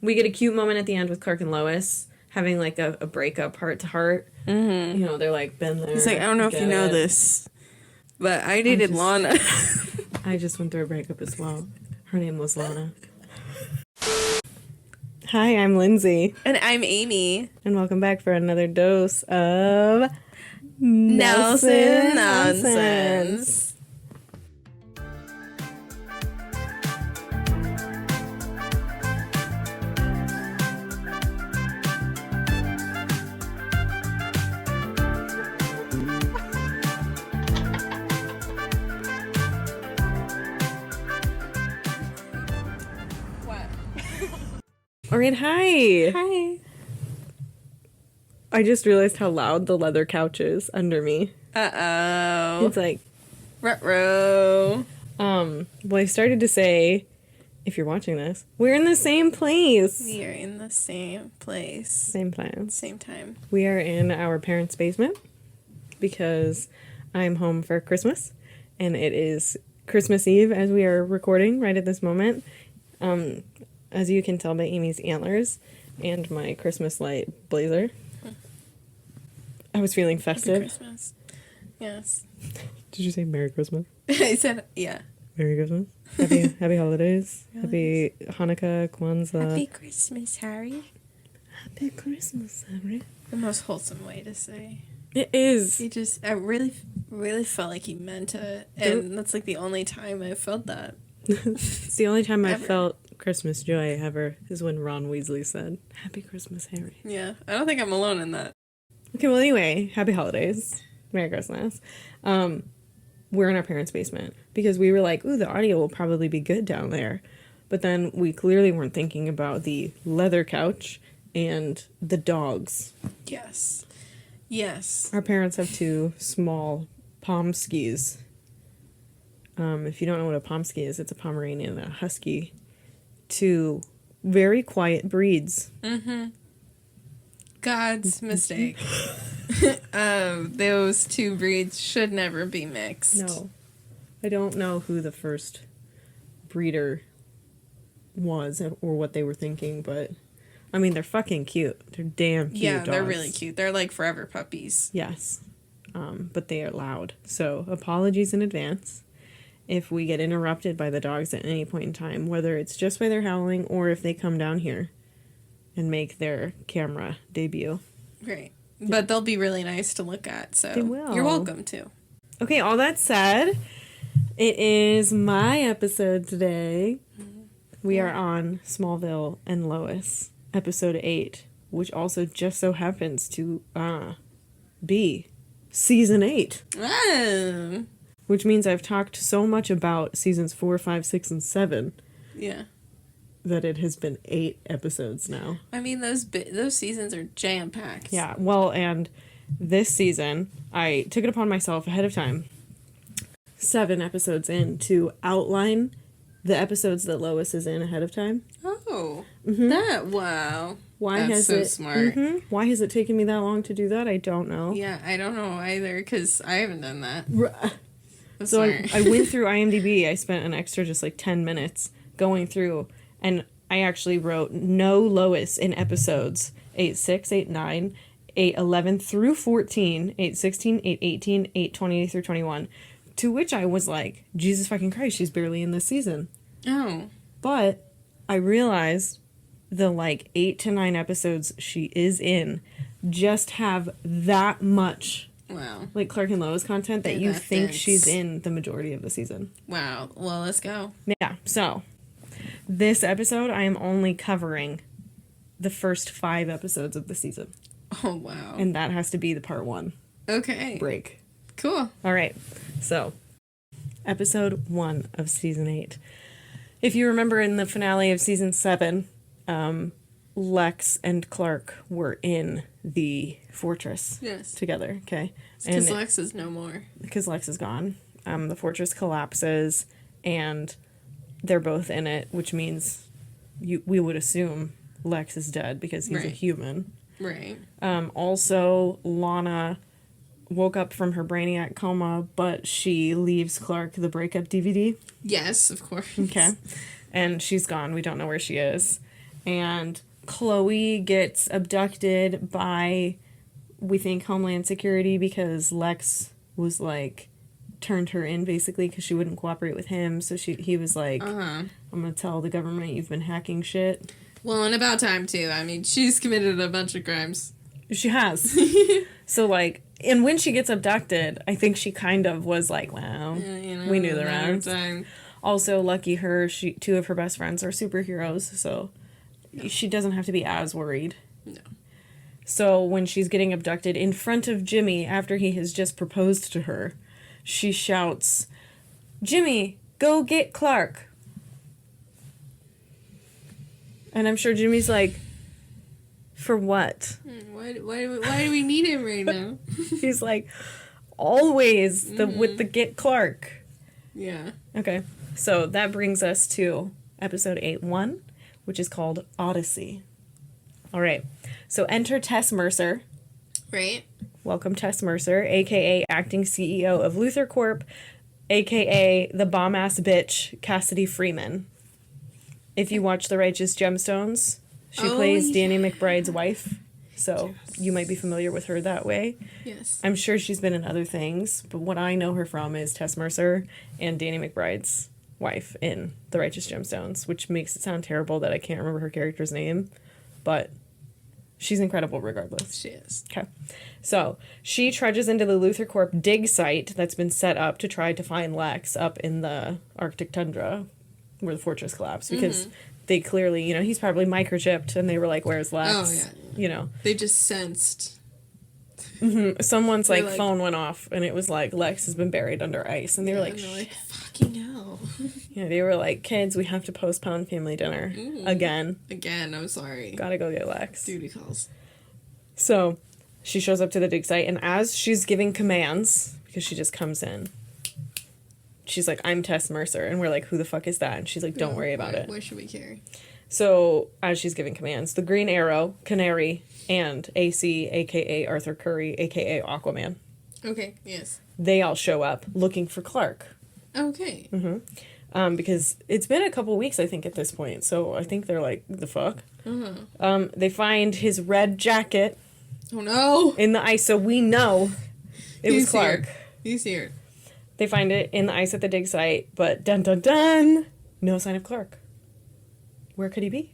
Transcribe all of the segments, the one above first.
We get a cute moment at the end with Clark and Lois having, like, a breakup heart-to-heart. Mm-hmm. You know, they're, like, been there. He's like, I don't know if you know this, but I dated Lana. I just went through a breakup as well. Her name was Lana. Hi, I'm Lindsay. And I'm Amy. And welcome back for another dose of Nelson Nonsense. All right, hi. Hi. I just realized how loud the leather couch is under me. Uh-oh. It's like... Ruh-roh. Well, I started to say, if you're watching this, we're in the same place. We are in the same place. Same plan. Same time. We are in our parents' basement because I'm home for Christmas, and it is Christmas Eve as we are recording right at this moment. As you can tell by Amy's antlers and my Christmas light blazer. I was feeling festive. Happy Christmas. Yes. Did you say Merry Christmas? I said, yeah. Merry Christmas. Happy holidays. Happy Hanukkah, Kwanzaa. Happy Christmas, Harry. Happy Christmas, Harry. The most wholesome way to say. It is. I really felt like he meant it. And that's like the only time I felt that. It's the only time I felt Christmas joy ever is when Ron Weasley said, Happy Christmas, Harry. Yeah, I don't think I'm alone in that. Okay, well, anyway, happy holidays. Merry Christmas. We're in our parents' basement because we were like, ooh, the audio will probably be good down there. But then we clearly weren't thinking about the leather couch and the dogs. Yes. Yes. Our parents have two small pomskis. If you don't know what a pomsky is, it's a Pomeranian and a husky. Two very quiet breeds. Mm-hmm. God's mistake. Those two breeds should never be mixed. No. I don't know who the first breeder was or what they were thinking, but I mean, they're fucking cute. They're damn cute dogs. They're really cute. They're like forever puppies. Yes. But they are loud. So apologies in advance if we get interrupted by the dogs at any point in time, whether it's just by their howling or if they come down here and make their camera debut. Great. But they'll be really nice to look at, so they will. You're welcome to. Okay, all that said, it is my episode today. Mm-hmm. We are on Smallville and Lois, episode 8, which also just so happens to be season 8. Oh. Which means I've talked so much about seasons 4, 5, 6, and 7. Yeah. That it has been 8 episodes now. I mean, those seasons are jam-packed. Yeah, well, and this season, I took it upon myself ahead of time, 7 episodes in, to outline the episodes that Lois is in ahead of time. Oh. Mm-hmm. Wow. That's so smart. Mm-hmm. Why has it taken me that long to do that? I don't know. Yeah, I don't know either, because I haven't done that. So I went through IMDb. I spent an extra just like 10 minutes going through, and I actually wrote no Lois in episodes 8-6, 8-9, 8-11 through 14, 8-16, 8-18, 8-20 through 21. To which I was like, Jesus fucking Christ, she's barely in this season. Oh. But I realized the like 8 to 9 episodes she is in just have that much. Wow. Like Clark and Lois content that you think she's in the majority of the season. Wow. Well, let's go. Yeah. So, this episode, I am only covering the first 5 episodes of the season. Oh, wow. And that has to be the part 1. Okay. Break. Cool. All right. So, episode 1 of season 8. If you remember in the finale of season 7, Lex and Clark were in the fortress together, okay? Because Lex is no more. Because Lex is gone. The fortress collapses, and they're both in it, which means we would assume Lex is dead because he's a human. Right. Also, Lana woke up from her Brainiac coma, but she leaves Clark the breakup DVD. Yes, of course. Okay. And she's gone. We don't know where she is. And Chloe gets abducted by, we think, Homeland Security because Lex was, like, turned her in, basically, because she wouldn't cooperate with him. So he was like, I'm going to tell the government you've been hacking shit. Well, and about time, too. I mean, she's committed a bunch of crimes. She has. So, like, and when she gets abducted, I think she kind of was like, wow, we knew the rounds. Also, lucky her, two of her best friends are superheroes, so she doesn't have to be as worried. No. So when she's getting abducted in front of Jimmy after he has just proposed to her, she shouts, "Jimmy, go get Clark." And I'm sure Jimmy's like, for what? Why do we need him right now? He's like, always with the get Clark. Yeah. Okay, so that brings us to episode 8-1, which is called Odyssey. All right, so enter Tess Mercer. Right. Welcome, Tess Mercer, a.k.a. acting CEO of Luthor Corp., a.k.a. the bomb-ass bitch Cassidy Freeman. If you watch The Righteous Gemstones, she plays Danny McBride's wife, so you might be familiar with her that way. Yes. I'm sure she's been in other things, but what I know her from is Tess Mercer and Danny McBride's wife in The Righteous Gemstones, which makes it sound terrible that I can't remember her character's name, but she's incredible regardless. She is. Okay. So, she trudges into the Luthor Corp dig site that's been set up to try to find Lex up in the Arctic tundra where the fortress collapsed, because they clearly, he's probably microchipped, and they were like, where's Lex? Oh, yeah. They just sensed. Someone's, like, phone went off, and it was like, Lex has been buried under ice, and they were like, fucking hell. They were like, kids, we have to postpone family dinner. Again, I'm sorry. Gotta go get Lex. Duty calls. So, she shows up to the dig site, and as she's giving commands, because she just comes in, she's like, I'm Tess Mercer, and we're like, who the fuck is that? And she's like, don't worry about it. Why should we care? So, as she's giving commands, the Green Arrow, Canary, and AC, a.k.a. Arthur Curry, a.k.a. Aquaman. Okay, yes. They all show up looking for Clark. Okay. Because it's been a couple weeks, I think, at this point, so I think they're like, the fuck? They find his red jacket. Oh, no! In the ice, so we know it was Clark. He's here. They find it in the ice at the dig site, but dun dun dun, no sign of Clark. Where could he be?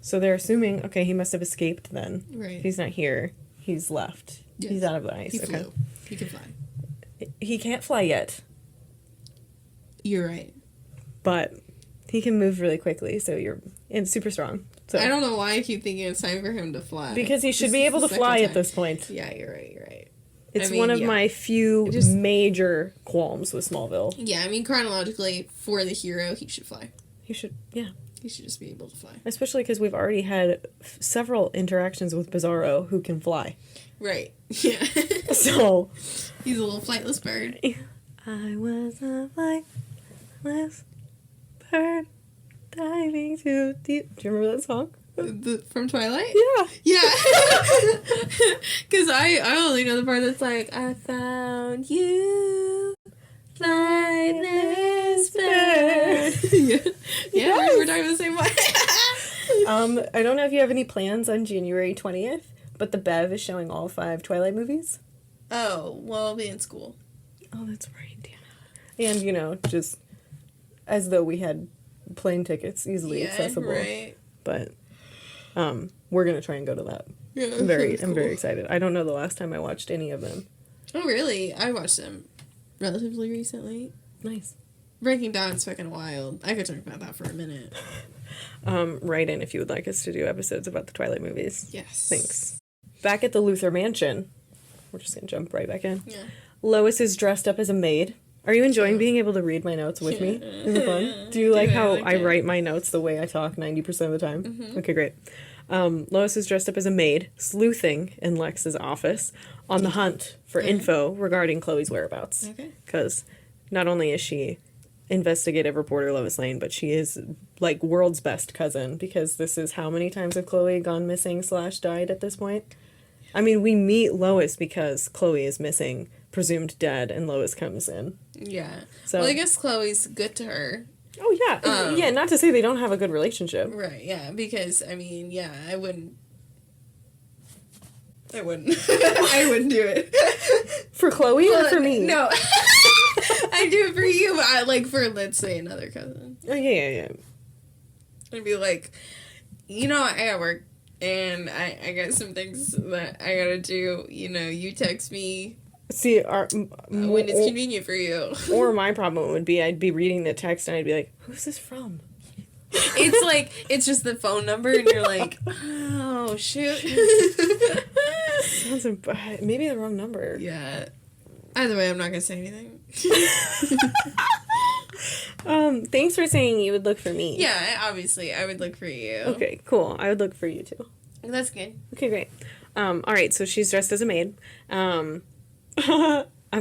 So they're assuming, okay, he must have escaped then. Right. He's not here. He's left. Yes. He's out of the ice. He flew. He can fly. He can't fly yet. You're right. But he can move really quickly, and super strong. So, I don't know why I keep thinking it's time for him to fly. Because he should be able to fly at this point. Yeah, you're right. It's one of my few major qualms with Smallville. Yeah, I mean, chronologically, for the hero, he should fly. He should, yeah. He should just be able to fly. Especially because we've already had several interactions with Bizarro who can fly. Right. Yeah. So. He's a little flightless bird. I was a flightless bird diving too deep. Do you remember that song? From Twilight? Yeah. Yeah. Because I only know the part that's like, I found you, flightless bird. Yeah. Yes. We're talking the same way. I don't know if you have any plans on January 20th, but the Bev is showing all 5 Twilight movies. Oh, well, I'll be in school. Oh, that's right, Dana. And, just as though we had plane tickets easily accessible. Right. But we're going to try and go to that. Yeah, I'm very excited. I don't know the last time I watched any of them. Oh, really? I watched them relatively recently. Nice. Breaking Dawn's fucking wild. I could talk about that for a minute. Write in if you would like us to do episodes about the Twilight movies. Yes. Thanks. Back at the Luthor Mansion. We're just going to jump right back in. Yeah. Lois is dressed up as a maid. Are you enjoying being able to read my notes with me? Is it fun? Do you like how I write my notes the way I talk 90% of the time? Mm-hmm. Okay, great. Lois is dressed up as a maid, sleuthing in Lex's office on the hunt for info regarding Chloe's whereabouts. Okay. Because not only is she investigative reporter Lois Lane, but she is, like, world's best cousin, because this is how many times have Chloe gone missing / died at this point? I mean, we meet Lois because Chloe is missing, presumed dead, and Lois comes in. Yeah. So, well, I guess Chloe's good to her. Oh, yeah. Yeah, not to say they don't have a good relationship. Right, yeah, because, I mean, yeah, I wouldn't. I wouldn't do it. For Chloe or for me? No. I do it for you, but I, like, for, let's say, another cousin. Oh, yeah. I'd be like, you know, I got work, and I got some things that I gotta do. You know, you text me. See, when it's convenient for you. Or my problem would be I'd be reading the text and I'd be like, who's this from? It's like, it's just the phone number and you're like, oh, shoot. Sounds maybe the wrong number. Yeah. Either way, I'm not going to say anything. Thanks for saying you would look for me. Yeah, obviously, I would look for you. Okay, cool. I would look for you too. That's good. Okay, great. All right, so she's dressed as a maid. I'm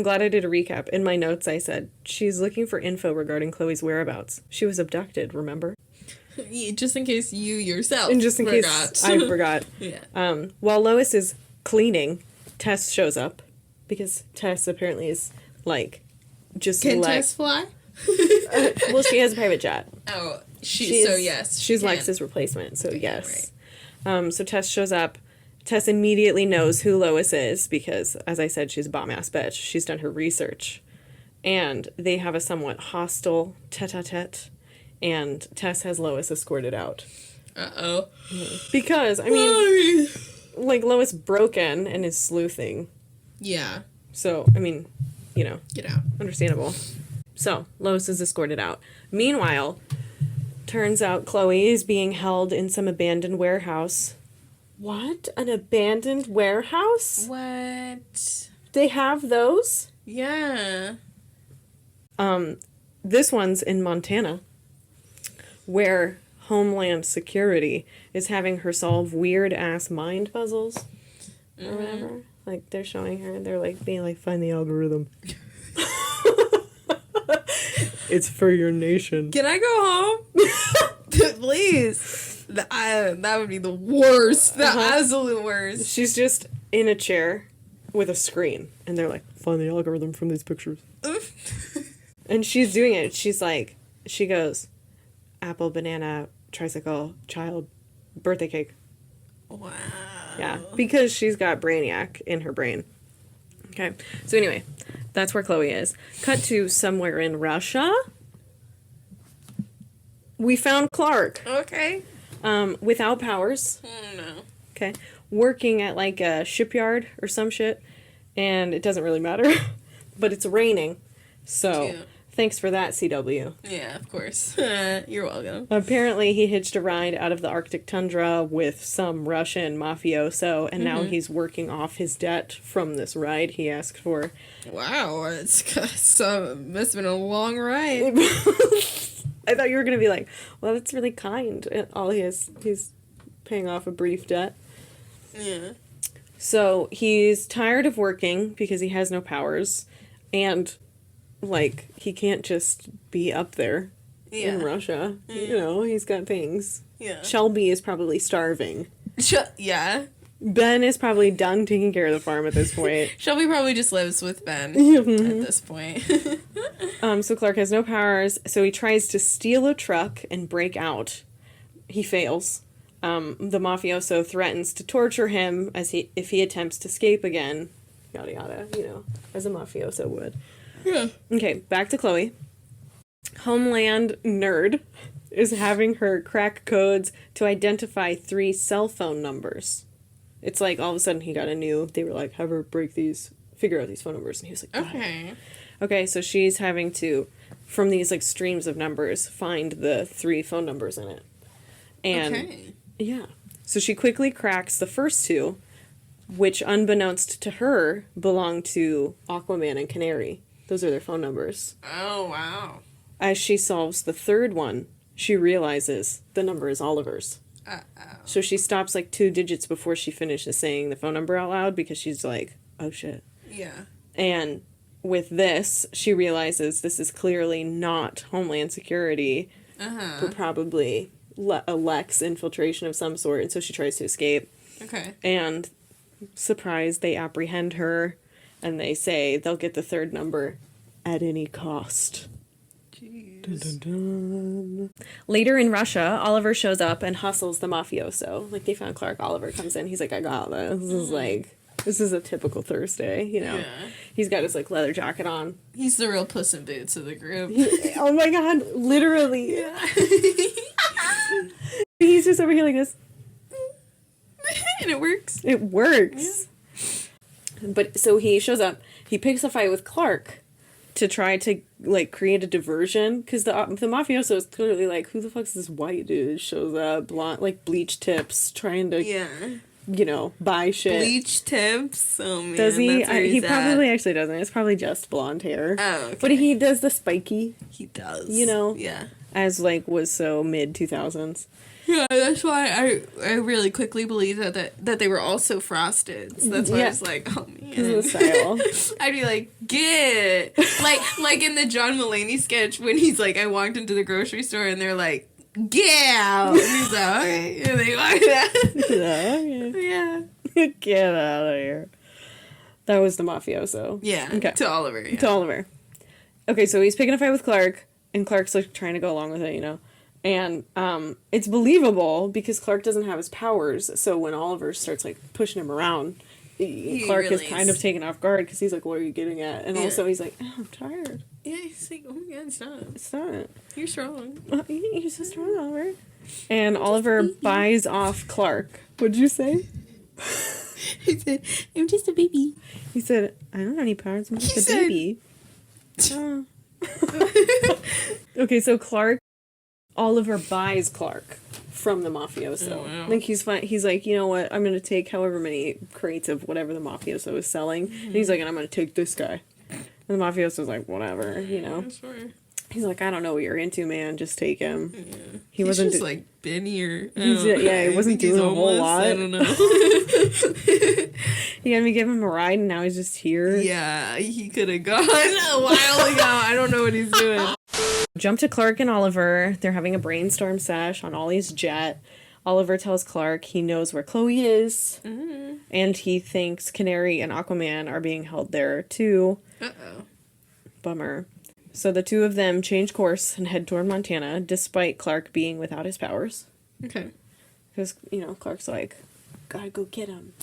glad I did a recap. In my notes, I said, she's looking for info regarding Chloe's whereabouts. She was abducted, remember? Just in case you yourself And just in case I forgot. Yeah. While Lois is cleaning, Tess shows up. Because Tess apparently is, like, just Can Tess fly? well, she has a private jet. Oh, yes. She's Lex's replacement, so yes. Right. So Tess shows up. Tess immediately knows who Lois is because, as I said, she's a bomb-ass bitch. She's done her research. And they have a somewhat hostile tete-a-tete. And Tess has Lois escorted out. Uh-oh. Because, I mean, like, Lois broke in and is sleuthing. Yeah. So, I mean, you know. Get out. Understandable. So, Lois is escorted out. Meanwhile, turns out Chloe is being held in some abandoned warehouse. What? An abandoned warehouse? What? They have those? Yeah. This one's in Montana, where Homeland Security is having her solve weird-ass mind puzzles. Or whatever. Like, they're showing her, they're, like, being like, find the algorithm. It's for your nation. Can I go home? Please. That would be the worst. The absolute worst. She's just in a chair with a screen. And they're like, find the algorithm from these pictures. And she's doing it. She's like, she goes, apple, banana, tricycle, child, birthday cake. Wow. Yeah, because she's got Brainiac in her brain. Okay, so anyway, that's where Chloe is. Cut to somewhere in Russia. We found Clark. Okay. Without powers. Oh, no. Okay. Working at, like, a shipyard or some shit. And it doesn't really matter. But it's raining. So, thanks for that, CW. Yeah, of course. You're welcome. Apparently, he hitched a ride out of the Arctic tundra with some Russian mafioso, and now he's working off his debt from this ride he asked for. Wow, must have been a long ride. I thought you were going to be like, well, that's really kind. All he's paying off a brief debt. Yeah. So he's tired of working because he has no powers, and, like, he can't just be up there in Russia. You know, he's got things. Yeah. Shelby is probably starving. Yeah. Ben is probably done taking care of the farm at this point. Shelby probably just lives with Ben at this point. So Clark has no powers, so he tries to steal a truck and break out. He fails. The mafioso threatens to torture him if he attempts to escape again. Yada yada, you know, as a mafioso would. Yeah. Okay, back to Chloe. Homeland nerd is having her crack codes to identify 3 cell phone numbers. It's like all of a sudden they were like, have her figure out these phone numbers. And he was like, okay. Okay, so she's having to, from these like streams of numbers, find the 3 phone numbers in it. And yeah. So she quickly cracks the first 2, which unbeknownst to her belong to Aquaman and Canary. Those are their phone numbers. Oh, wow. As she solves the 3rd one, she realizes the number is Oliver's. Uh-oh. So she stops like 2 digits before she finishes saying the phone number out loud because she's like, oh shit. Yeah. And with this, she realizes this is clearly not Homeland Security, but probably a Lex infiltration of some sort, and so she tries to escape. Okay. And, surprise, they apprehend her, and they say they'll get the 3rd number at any cost. Jeez. Dun, dun, dun. Later in Russia, Oliver shows up and hustles the mafioso. Like, they found Clark. Oliver comes in. He's like, I got this. This is a typical Thursday, you know. Yeah. He's got his, like, leather jacket on. He's the real Puss in Boots of the group. Oh my god, literally. Yeah. He's just over here like this. And it works. It works. Yeah. But, so he shows up. He picks a fight with Clark to try to, like, create a diversion. Because the mafioso is clearly like, who the fuck's this white dude? Shows up, blonde, like, bleach tips, trying to... Yeah. You know, buy shit. Bleach tips? Oh, man. Does he? He probably actually doesn't. It's probably just blonde hair. Oh, okay. But he does the spiky. He does. You know? Yeah. As, like, was so mid-2000s. Yeah, that's why I really quickly believed that they were also frosted. So that's why I was like, oh, man. Because of the style. I'd be like, get. Like in the John Mulaney sketch when he's like, I walked into the grocery store and they're like, get out. And he's like, okay. And they walk out. Yeah. Get out of here. That was the mafioso. Yeah. Okay. To Oliver. Yeah. To Oliver. Okay, so he's picking a fight with Clark, and Clark's like trying to go along with it, you know. And it's believable because Clark doesn't have his powers. So when Oliver starts like pushing him around, Clark is kind of taken off guard because he's like, "What are you getting at?" And also he's like, oh, "I'm tired." Yeah, he's like, "Oh my god, stop! Stop! You're strong. You're so strong, Oliver." And Oliver buys off Clark. What'd you say? He said, "I'm just a baby." He said, "I don't have any powers. I'm just a baby." Okay, so Oliver buys Clark from the mafioso. Oh, wow. Like, he's fine. He's like, you know what? I'm going to take however many crates of whatever the mafioso is selling. Mm-hmm. And he's like, and I'm going to take this guy. And the mafioso's like, whatever, you know? Yeah, sure. He's like, I don't know what you're into, man. Just take him. Yeah. He's just, like, been here. He wasn't doing a whole lot. I don't know. He had me give him a ride, and now he's just here. Yeah, he could have gone a while ago. I don't know what he's doing. Jump to Clark and Oliver. They're having a brainstorm sesh on Ollie's jet. Oliver tells Clark he knows where Chloe is. Mm-hmm. And he thinks Canary and Aquaman are being held there, too. Uh-oh. Bummer. So the two of them change course and head toward Montana, despite Clark being without his powers. Okay. Because, you know, Clark's like, gotta go get him.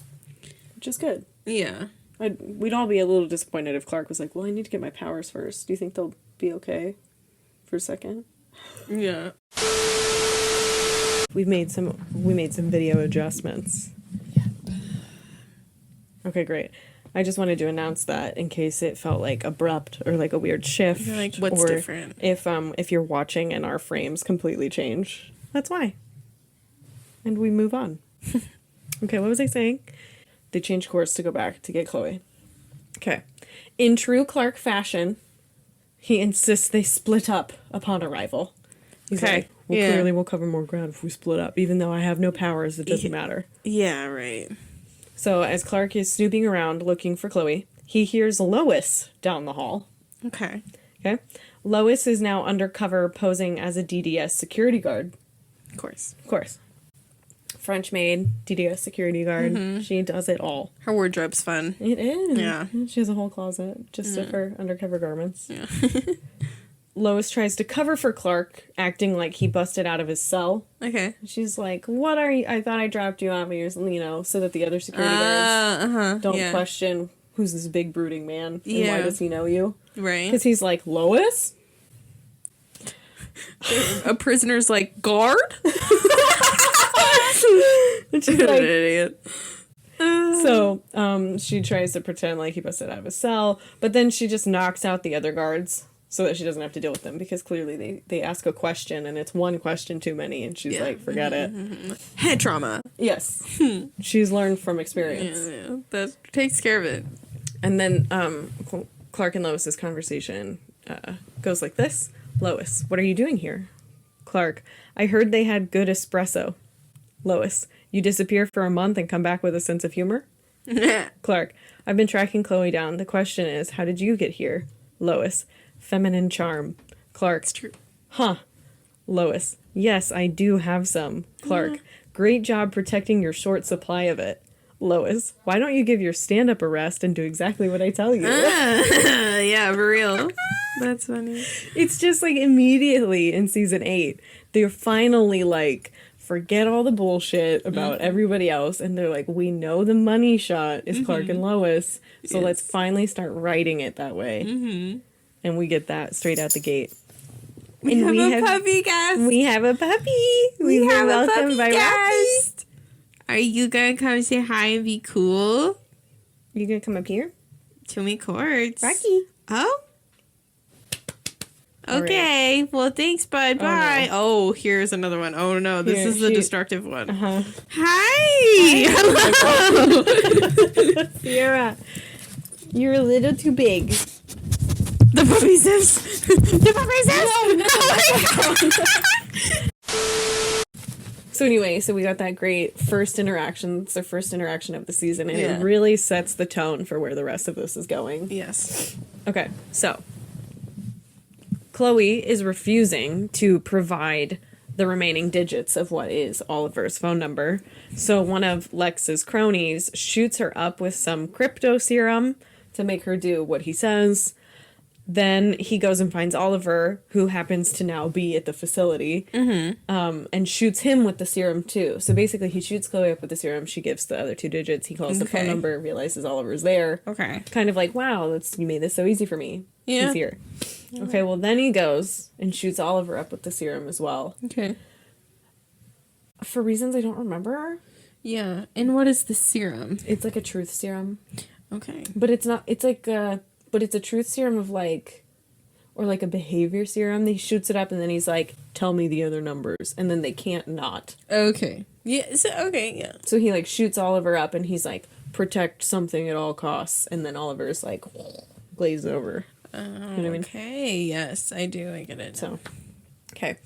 Which is good. Yeah. We'd all be a little disappointed if Clark was like, well, I need to get my powers first. Do you think they'll be okay for a second? Yeah. We made some video adjustments. Yep. Okay, great. I just wanted to announce that in case it felt like abrupt or like a weird shift. You're like, what's or different? If you're watching and our frames completely change, that's why. And we move on. Okay, what was I saying? They change course to go back to get Chloe. Okay. In true Clark fashion, he insists they split up upon arrival. He's like, clearly we'll cover more ground if we split up. Even though I have no powers, it doesn't matter. Yeah, right. So as Clark is snooping around looking for Chloe, he hears Lois down the hall. Okay. Lois is now undercover posing as a DDS security guard. Of course. French maid, DDS security guard. Mm-hmm. She does it all. Her wardrobe's fun. It is. Yeah. She has a whole closet just of her undercover garments. Yeah. Lois tries to cover for Clark, acting like he busted out of his cell. Okay. She's like, what are you? I thought I dropped you off, you know, so that the other security guards don't question who's this big brooding man and why does he know you? Right. Because he's like, Lois? A prisoner's like, guard? And she's like, an idiot. So, she tries to pretend like he busted out of his cell, but then she just knocks out the other guards so that she doesn't have to deal with them, because clearly they ask a question and it's one question too many, and she's like, forget it. Head trauma. Yes. She's learned from experience. Yeah, that takes care of it. And then Clark and Lois's conversation goes like this. Lois, what are you doing here? Clark, I heard they had good espresso. Lois, you disappear for a month and come back with a sense of humor? Clark, I've been tracking Chloe down. The question is, how did you get here? Lois, feminine charm. Clark, it's true. Huh. Lois, yes, I do have some. Clark, great job protecting your short supply of it. Lois, why don't you give your stand-up a rest and do exactly what I tell you? Yeah, for real. That's funny. It's just like immediately in season 8, they're finally like, forget all the bullshit about everybody else. And they're like, we know the money shot is Clark and Lois. So let's finally start writing it that way. And we get that straight out the gate. We have a puppy guest. We have a puppy. We have a puppy guest. Are you gonna come say hi and be cool? You gonna come up here? Show me chords. Rocky. Oh? Okay. Right. Well, thanks, bud. Bye. Oh, no. Here's another one. Oh, no. This is the destructive one. Hi. Hello. Sierra, you're a little too big. The puppy says. The puppy says. No. So anyway, we got that great first interaction. It's the first interaction of the season, and it really sets the tone for where the rest of this is going. Yes. Okay, so Chloe is refusing to provide the remaining digits of what is Oliver's phone number. So one of Lex's cronies shoots her up with some crypto serum to make her do what he says. Then he goes and finds Oliver, who happens to now be at the facility, and shoots him with the serum too. So basically he shoots Chloe up with the serum. She gives the other 2 digits. He calls the phone number, realizes Oliver's there. Okay. Kind of like, wow, you made this so easy for me. Yeah. He's here. Okay, well, then he goes and shoots Oliver up with the serum as well. Okay. For reasons I don't remember. Yeah. And what is the serum? It's like a truth serum. Okay. But it's not, it's like but it's a truth serum of like, or like a behavior serum. He shoots it up and then he's like, tell me the other numbers. And then they can't not. Okay. Yeah. So, okay, yeah. So he like shoots Oliver up and he's like, protect something at all costs. And then Oliver's like, glazed over. Oh, you know what I mean? Okay, yes, I do. I get it. So, okay.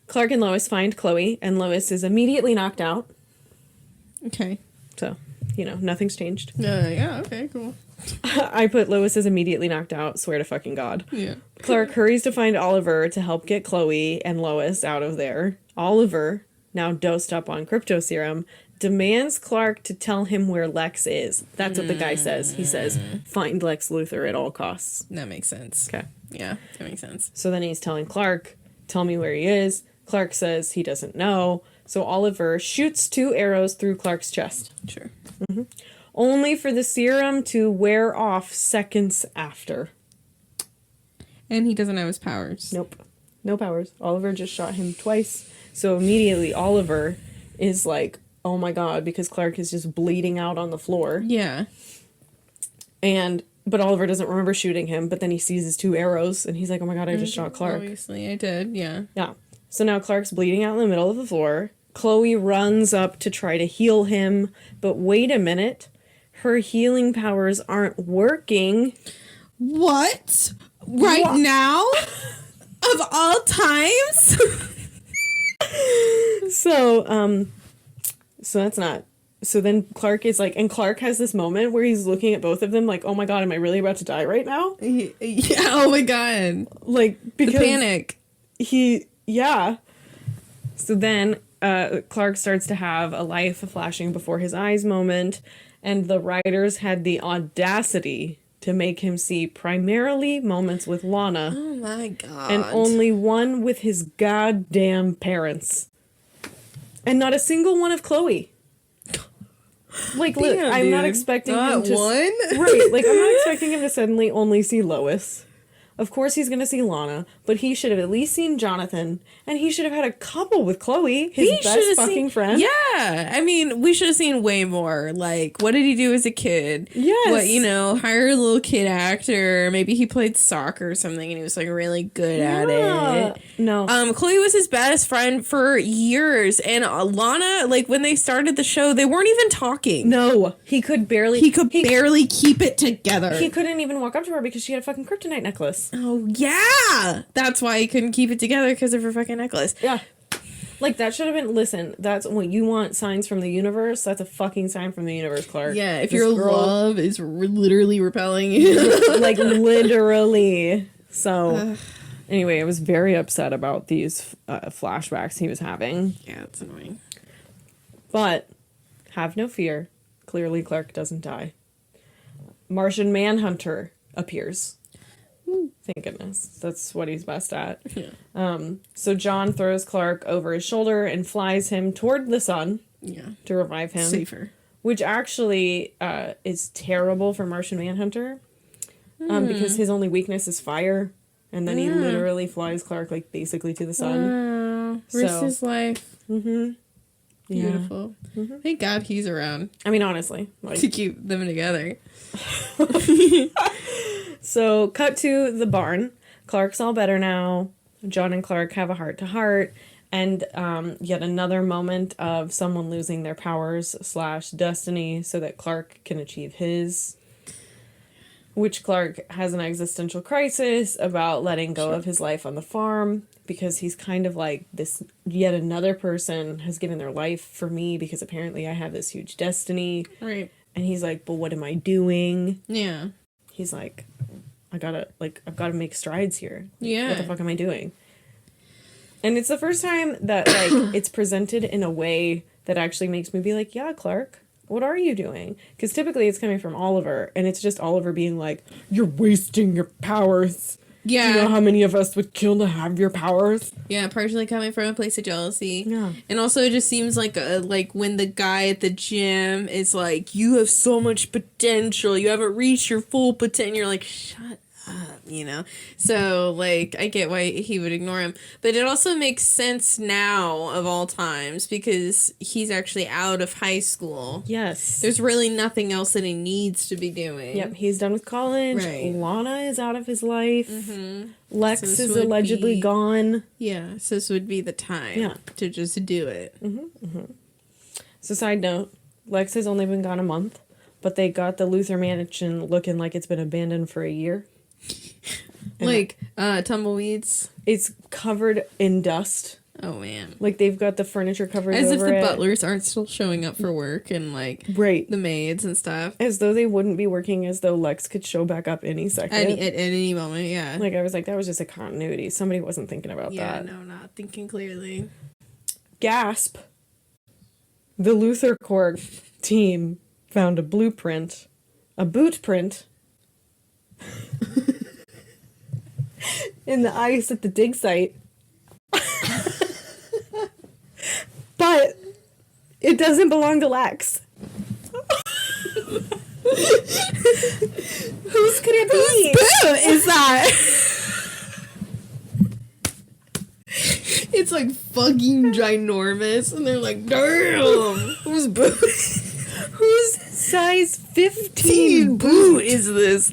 Clark and Lois find Chloe, and Lois is immediately knocked out. Okay. So, nothing's changed. Yeah, okay, cool. I put Lois is immediately knocked out, swear to fucking God. Yeah. Clark hurries to find Oliver to help get Chloe and Lois out of there. Oliver, now dosed up on crypto serum, demands Clark to tell him where Lex is. That's what the guy says. He says, find Lex Luthor at all costs. That makes sense. Okay. Yeah, that makes sense. So then he's telling Clark, tell me where he is. Clark says he doesn't know. So Oliver shoots 2 arrows through Clark's chest. Sure. Only for the serum to wear off seconds after. And he doesn't have his powers. Nope. No powers. Oliver just shot him twice. So immediately Oliver is like, oh my God, because Clark is just bleeding out on the floor. Yeah. But Oliver doesn't remember shooting him, but then he sees his 2 arrows and he's like, oh my God, I just shot Clark. Obviously, I did, yeah. Yeah. So now Clark's bleeding out in the middle of the floor. Chloe runs up to try to heal him, but wait a minute. Her healing powers aren't working. What? Right now? Of all times? So that's not. So then Clark is like, and Clark has this moment where he's looking at both of them like, oh my God, am I really about to die right now? Yeah, oh my God. Like, because the panic. Yeah. So then Clark starts to have a life flashing before his eyes moment, and the writers had the audacity to make him see primarily moments with Lana. Oh my God. And only one with his goddamn parents. And not a single one of Chloe. Like, look, I'm not expecting him to... one? Right, like, I'm not expecting him to suddenly only see Lois. Of course he's gonna see Lana, but he should have at least seen Jonathan, and he should have had a couple with Chloe, his best fucking friend. Yeah, I mean, we should have seen way more. Like, what did he do as a kid? Yes. What, hire a little kid actor. Maybe he played soccer or something, and he was, like, really good at it. No. Chloe was his best friend for years, and Lana, like, when they started the show, they weren't even talking. No. He could barely keep it together. He couldn't even walk up to her because she had a fucking kryptonite necklace. Oh, yeah! That's why he couldn't keep it together, because of her fucking necklace. Yeah. Like, that should have been, listen, that's what you want, signs from the universe. That's a fucking sign from the universe, Clark. Yeah, if your love is literally repelling you. Like, literally. So, anyway, I was very upset about these flashbacks he was having. Yeah, it's annoying. But, have no fear. Clearly, Clark doesn't die. Martian Manhunter appears. Thank goodness. That's what he's best at. Yeah. So John throws Clark over his shoulder and flies him toward the sun. Yeah. To revive him. Safer. Which actually is terrible for Martian Manhunter. Because his only weakness is fire. And then he literally flies Clark, like, basically to the sun. Risks his life. Mm-hmm. Yeah. Beautiful. Mm-hmm. Thank God he's around. I mean, honestly. Like, to keep them together. So, cut to the barn. Clark's all better now. John and Clark have a heart-to-heart. And yet another moment of someone losing their powers / destiny so that Clark can achieve his. Which Clark has an existential crisis about letting go of his life on the farm. Because he's kind of like, this yet another person has given their life for me because apparently I have this huge destiny. Right. And he's like, but what am I doing? Yeah. He's like, I've got to make strides here. Yeah. What the fuck am I doing? And it's the first time that, like, it's presented in a way that actually makes me be like, yeah, Clark, what are you doing? Because typically it's coming from Oliver, and it's just Oliver being like, you're wasting your powers. Yeah. Do you know how many of us would kill to have your powers? Yeah, partially coming from a place of jealousy. Yeah. And also it just seems like when the guy at the gym is like, you have so much potential, you haven't reached your full potential, you're like, shut up, you know? So, like, I get why he would ignore him. But it also makes sense now, of all times, because he's actually out of high school. Yes. There's really nothing else that he needs to be doing. Yep, he's done with college. Right. Lana is out of his life. Mm-hmm. Lex So this is would allegedly be- gone. Yeah, so this would be the time to just do it. So, side note, Lex has only been gone a month, but they got the Luther mansion looking like it's been abandoned for a year. Like, tumbleweeds. It's covered in dust. Oh, man. Like, they've got the furniture covered As if over the it. butlers aren't still showing up for work and, like, Right. the maids and stuff. As though they wouldn't be working, as though Lex could show back up any second. At any moment, yeah. Like, I was like, that was just a continuity. Somebody wasn't thinking about Yeah, that. no, not thinking clearly. Gasp. The Luther Corps team found a blueprint. A boot print. In the ice at the dig site. But it doesn't belong to Lex. Whose could it be? Boot is that? It's like fucking ginormous, and they're like, damn, whose boot? Whose size 15 boot is this?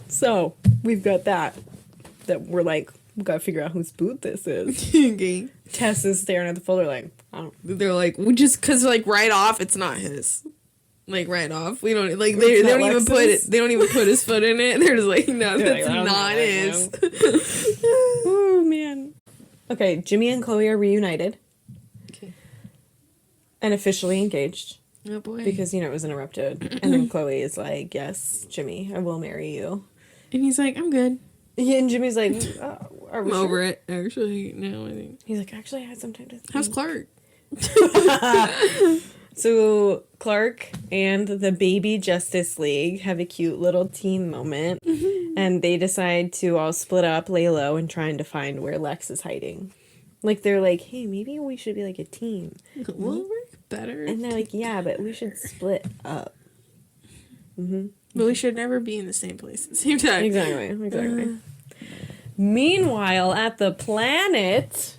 So, we've got that we're like, we've got to figure out whose boot this is. Okay. Tess is staring at the folder like, I don't. They're like, we just, cause like right off, it's not his. Like right off, we don't like they don't even Lex's? put it. They don't even put his foot in it. They're just like, no, They're that's like, not his. Oh man. Okay, Jimmy and Chloe are reunited. Okay. And officially engaged. Oh boy. Because, you know, it was interrupted. And then Chloe is like, yes, Jimmy, I will marry you. And he's like, I'm good. Yeah, and Jimmy's like, are we I'm sure? over it. Actually, no, I think. He's like, actually, I had some time to think. How's Clark? So Clark and the baby Justice League have a cute little team moment. And they decide to all split up, lay low, and trying to find where Lex is hiding. Like, they're like, hey, maybe we should be like a team. We'll work better. And they're like, yeah, but we should split up. But we should never be in the same place at the same time. Exactly. Meanwhile, at the planet,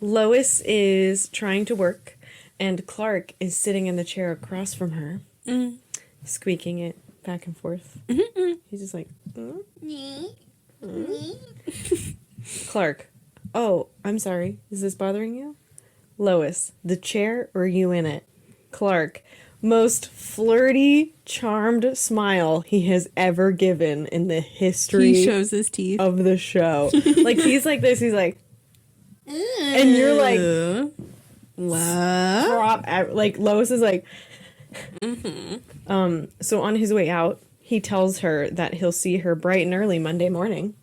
Lois is trying to work, and Clark is sitting in the chair across from her, squeaking it back and forth. He's just like, Clark, oh, I'm sorry. Is this bothering you? Lois, the chair or you in it? Clark, most flirty, charmed smile he has ever given in the history He shows his teeth. of the show. Like, he's like this, he's like, and you're like, what? like, Lois is like, so on his way out, he tells her that he'll see her bright and early Monday morning.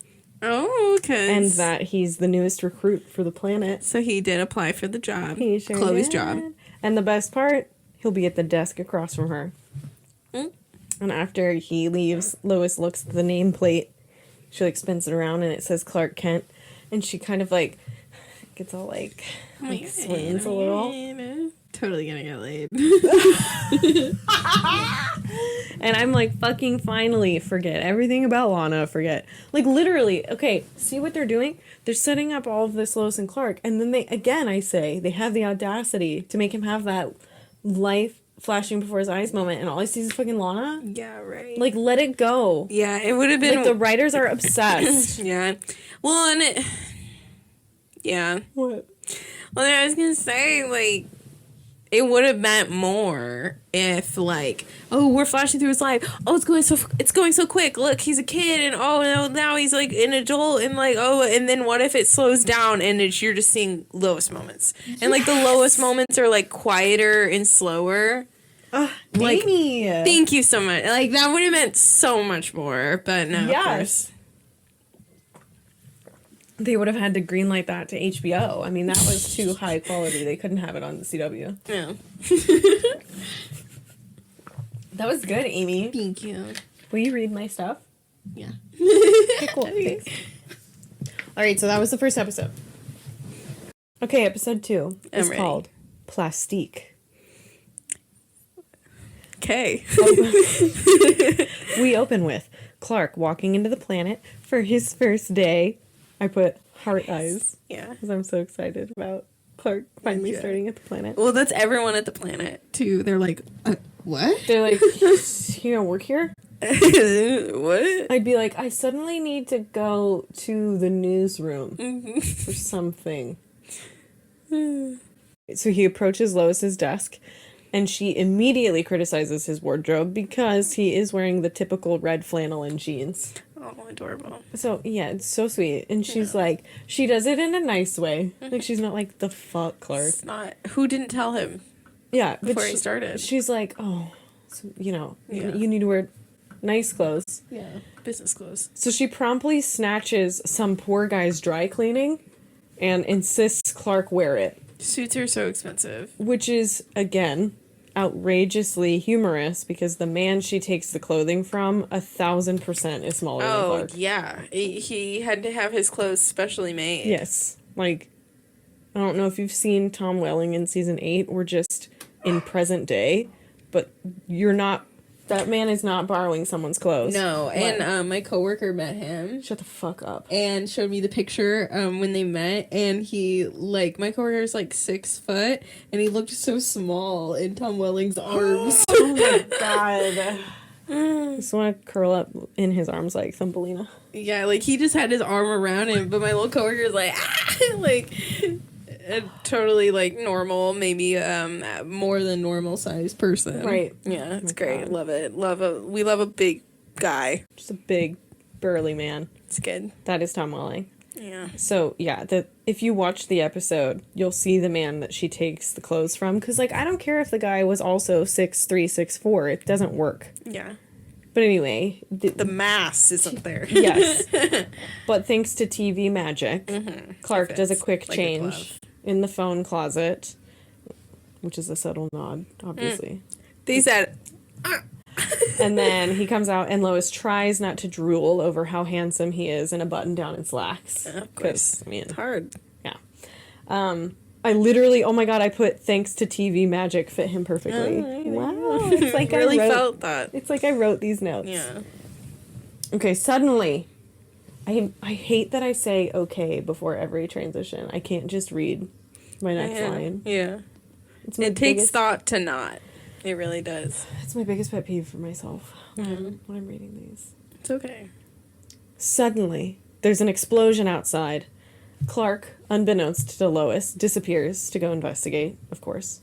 Oh, okay. And that he's the newest recruit for the planet. So he did apply for the job. He sure Chloe's did. job. And the best part, he'll be at the desk across from her. And after he leaves, Lois looks at the nameplate. She like spins it around and it says Clark Kent. And she kind of like gets all like swoons a little. Totally gonna get laid. And I'm like, fucking finally, forget everything about Lana, forget. Like, literally, okay, see what they're doing? They're setting up all of this Lois and Clark, and then they, again, I say, they have the audacity to make him have that life flashing before his eyes moment, and all he sees is fucking Lana? Yeah, right. Like, let it go. Yeah, it would have been... Like, the writers are obsessed. Yeah. Well, and it... Yeah. What? Well, I was gonna say, like, it would have meant more if, like, oh, we're flashing through his life. Oh, it's going so quick. Look, he's a kid, and oh, no, now he's like an adult, and like, oh, and then what if it slows down and you're just seeing Lois moments, and like the Lois moments are like quieter and slower. Like, Amy. thank you so much. Like, that would have meant so much more, but no, of course. They would have had to greenlight that to HBO. I mean, that was too high quality. They couldn't have it on the CW. Yeah. That was good, Amy. Thank you. Will you read my stuff? Yeah. Okay, cool. Thanks. All right, so that was the first episode. Okay, episode 2 is called Plastique. Okay. We open with Clark walking into the planet for his first day. I put heart eyes. Yeah. Because I'm so excited about Clark finally starting at the planet. Well, that's everyone at the planet, too. They're like, what? They're like, you gonna work here? What? I'd be like, I suddenly need to go to the newsroom for something. So he approaches Lois's desk, and she immediately criticizes his wardrobe because he is wearing the typical red flannel and jeans. Oh, adorable. So, yeah, it's so sweet. And she's like, she does it in a nice way. Like, she's not like, the fuck, Clark. It's not. Who didn't tell him? Yeah. Before he started. She's like, oh, so, you know, you need to wear nice clothes. Yeah. Business clothes. So she promptly snatches some poor guy's dry cleaning and insists Clark wear it. Suits are so expensive. Which is, again, outrageously humorous because the man she takes the clothing from 1,000% is smaller than Clark. Oh, yeah. He had to have his clothes specially made. Yes. Like, I don't know if you've seen Tom Welling in season 8 or just in present day, but you're not... That man is not borrowing someone's clothes. No, and my coworker met him. Shut the fuck up. And showed me the picture when they met, and he, like, my coworker's like 6 foot, and he looked so small in Tom Welling's arms. Oh my god. I just want to curl up in his arms like Thumbelina. Yeah, like, he just had his arm around him, but my little coworker's like, like... totally like normal, maybe more than normal sized person. Right. Yeah, it's great. God. Love it. We love a big guy. Just a big burly man. It's good. That is Tom Welling. Yeah. So yeah, if you watch the episode, you'll see the man that she takes the clothes from. Because like I don't care if the guy was also 6'3", 6'4", it doesn't work. Yeah. But anyway, the mass isn't there. Yes. But thanks to TV magic, Clark does a quick like change in the phone closet, which is a subtle nod, obviously. They said, and then he comes out and Lois tries not to drool over how handsome he is in a button down and slacks. Of course. I mean, it's hard. Yeah. I literally, oh my god, I put thanks to TV magic fit him perfectly. Wow. It's like I really wrote, felt that. It's like I wrote these notes. Yeah. Okay, suddenly, I hate that I say okay before every transition. I can't just read my next line. Yeah. It takes thought to not. It really does. It's my biggest pet peeve for myself when I'm reading these. It's okay. Suddenly, there's an explosion outside. Clark, unbeknownst to Lois, disappears to go investigate, of course.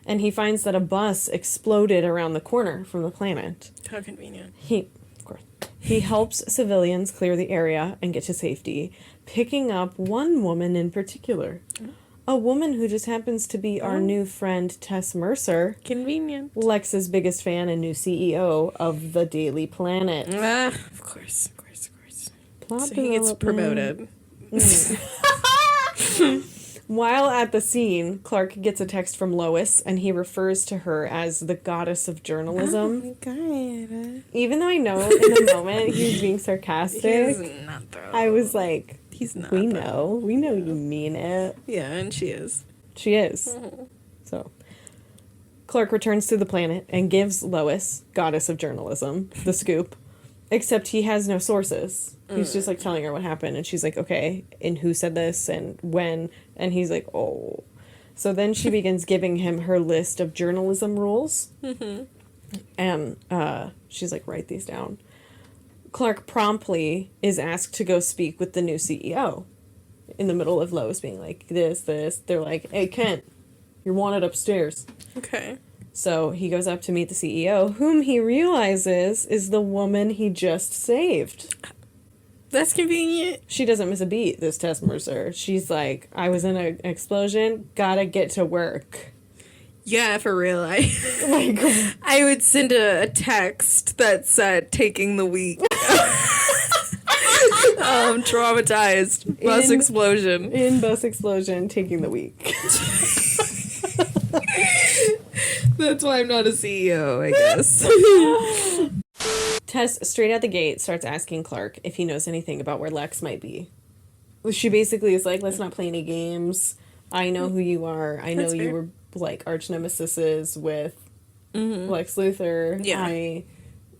And he finds that a bus exploded around the corner from the planet. How convenient. He helps civilians clear the area and get to safety, picking up one woman in particular. A woman who just happens to be our new friend Tess Mercer. Convenient. Lex's biggest fan and new CEO of the Daily Planet. Of course. Plot so he gets promoted. While at the scene, Clark gets a text from Lois, and he refers to her as the goddess of journalism. Oh my god. Even though I know in the moment he's being sarcastic, He's not, though. I was like, he's not. We though. know you mean it. Yeah, and she is. She is. So, Clark returns to the planet and gives Lois, goddess of journalism, the scoop. Except he has no sources. He's just like telling her what happened, and she's like, okay, and who said this and when, and he's like, oh. So then she begins giving him her list of journalism rules, and she's like, write these down. Clark promptly is asked to go speak with the new CEO. In the middle of Lois being like, this, they're like, hey, Kent, you're wanted upstairs. Okay. So he goes up to meet the CEO, whom he realizes is the woman he just saved. That's convenient. She doesn't miss a beat, this Tess Mercer. She's like, I was in an explosion, gotta get to work. Yeah, for real. Like, I would send a text that said, taking the week. Traumatized. Bus explosion. In bus explosion, taking the week. That's why I'm not a CEO, I guess. Tess, straight out the gate, starts asking Clark if he knows anything about where Lex might be. She basically is like, let's not play any games. I know who you are. I know That's you fair. were, like, arch nemesis with Lex Luthor. Yeah. I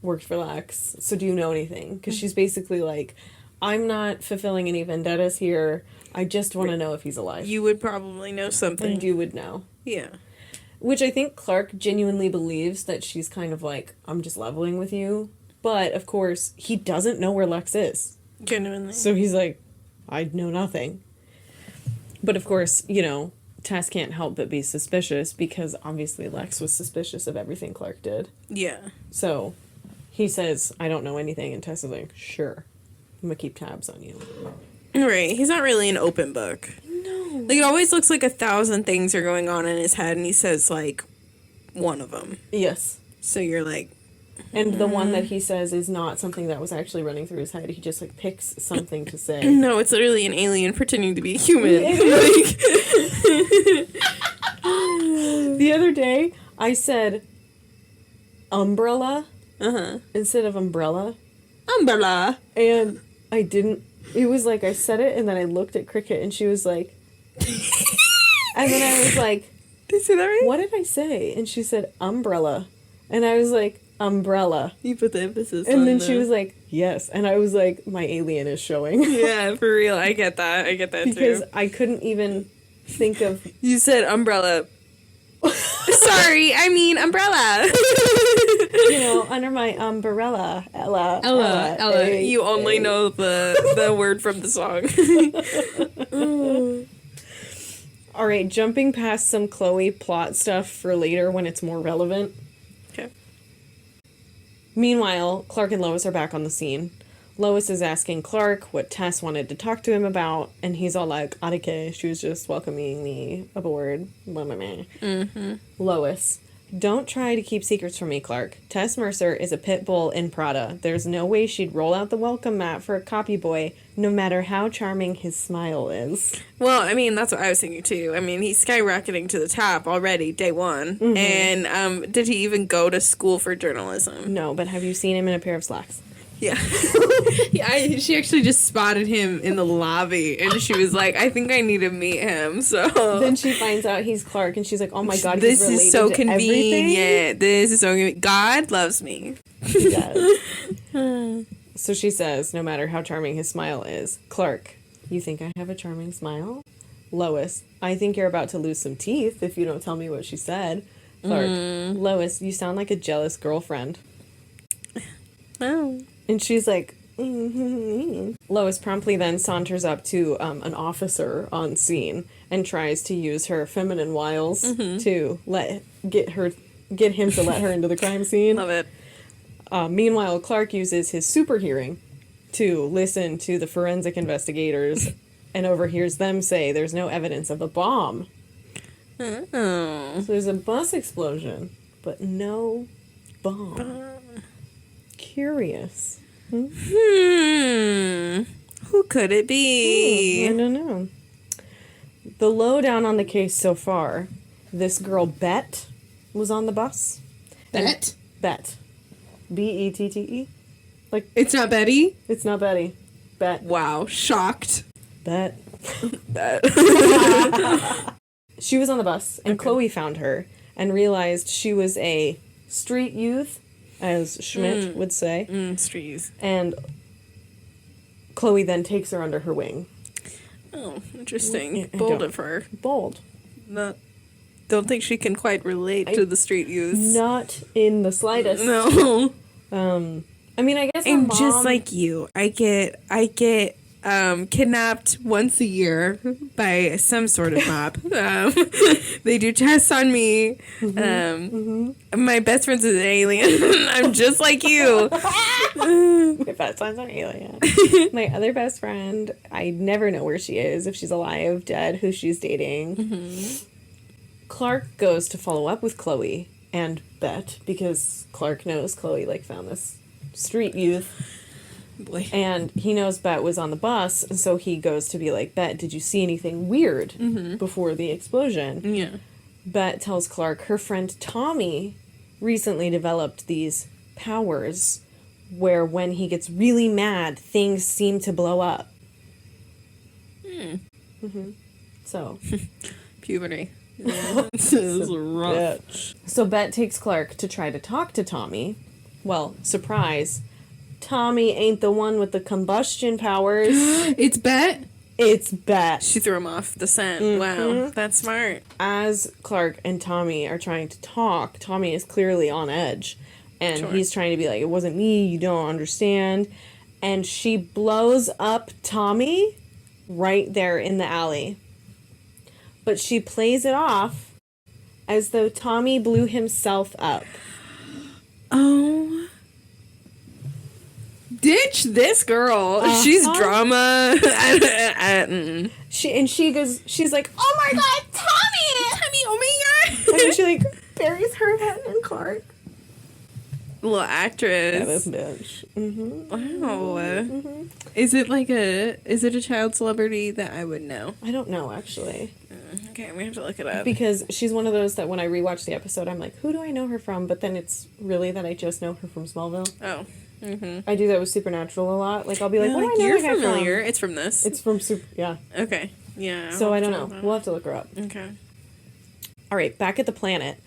worked for Lex. So do you know anything? Because she's basically like, I'm not fulfilling any vendettas here. I just want to know if he's alive. You would probably know something. And you would know. Yeah. Which I think Clark genuinely believes that she's kind of like, I'm just leveling with you. But, of course, he doesn't know where Lex is. Genuinely. So he's like, I know nothing. But, of course, you know, Tess can't help but be suspicious because obviously Lex was suspicious of everything Clark did. Yeah. So he says, I don't know anything. And Tess is like, sure. I'm going to keep tabs on you. Right. He's not really an open book. No. Like, it always looks like 1,000 things are going on in his head, and he says, like, one of them. Yes. So you're like... And the one that he says is not something that was actually running through his head. He just, like, picks something to say. No, it's literally an alien pretending to be a human. The other day, I said umbrella instead of umbrella. Umbrella. And I didn't. It was like I said it, and then I looked at Cricket, and she was like... and then I was like... Did you say that right? What did I say? And she said umbrella. And I was like, umbrella. You put the emphasis on And then she was like, yes. And I was like, my alien is showing. Yeah, for real. I get that. I get that, Because too. I couldn't even think of... You said umbrella. Sorry, I mean umbrella. You know, under my umbrella, Ella. You only know the word from the song. All right, jumping past some Chloe plot stuff for later when it's more relevant. Okay. Meanwhile, Clark and Lois are back on the scene. Lois is asking Clark what Tess wanted to talk to him about, and he's all like, "Arike, she was just welcoming me aboard." Blah, blah, blah. Lois, don't try to keep secrets from me, Clark. Tess Mercer is a pit bull in Prada. There's no way she'd roll out the welcome mat for a copy boy, no matter how charming his smile is. Well, I mean, that's what I was thinking, too. I mean, he's skyrocketing to the top already, day one. And did he even go to school for journalism? No, but have you seen him in a pair of slacks? Yeah. She actually just spotted him in the lobby, and she was like, I think I need to meet him, so... Then she finds out he's Clark, and she's like, oh my god, this he's related is so to convenient. everything? This is so convenient. God loves me. He does. So she says, no matter how charming his smile is, Clark, you think I have a charming smile? Lois, I think you're about to lose some teeth if you don't tell me what she said. Clark, Lois, you sound like a jealous girlfriend. Oh. And she's like, Lois promptly then saunters up to an officer on scene and tries to use her feminine wiles to get him to let her into the crime scene. Love it. Meanwhile, Clark uses his super hearing to listen to the forensic investigators and overhears them say there's no evidence of a bomb. Oh. So there's a bus explosion, but no bomb. Curious. Who could it be? I don't know. The lowdown on the case so far, this girl Bet was on the bus. Bet? Bet. B-E-T-T-E. Like, It's not Betty? it's not Betty. Bet. Wow, shocked. Bet. Bet. She was on the bus, and Chloe found her and realized she was a street youth, as Schmidt would say. Street youth. And Chloe then takes her under her wing. Oh, interesting. Yeah, Bold don't- of her. Bold. Don't think she can quite relate to the street youths. Not in the slightest. No. I mean, I guess her I'm mom... just like you. I get kidnapped once a year by some sort of mob. They do tests on me. My best friend's an alien. I'm just like you. My best friend's an alien. My other best friend, I never know where she is, if she's alive, dead, who she's dating. Clark goes to follow up with Chloe and Bet, because Clark knows Chloe, like, found this street youth. Boy. And he knows Bet was on the bus, and so he goes to be like, Bet, did you see anything weird before the explosion? Yeah. Bet tells Clark her friend Tommy recently developed these powers where when he gets really mad, things seem to blow up. So. Puberty. Yeah. This is rough. Bitch. So Bet takes Clark to try to talk to Tommy. Well, surprise. Tommy ain't the one with the combustion powers. It's Bet? It's Bet. She threw him off the scent. Wow. That's smart. As Clark and Tommy are trying to talk, Tommy is clearly on edge. And he's trying to be like, it wasn't me, you don't understand. And she blows up Tommy right there in the alley. But she plays it off as though Tommy blew himself up. Oh. Ditch this girl. She's drama. She's like, oh my god, Tommy, oh my god. And then she like buries her head in Clark. Little actress. Yeah, this bitch. Wow. Is it a child celebrity that I would know? I don't know, actually. Okay, we have to look it up. Because she's one of those that when I rewatch the episode, I'm like, who do I know her from? But then it's really that I just know her from Smallville. Oh. I do that with Supernatural a lot. Like, I'll be like, what do I know you're that guy familiar. from? It's from this. It's from yeah. Okay. Yeah. So I don't know. We'll have to look her up. Okay. All right, back at the planet,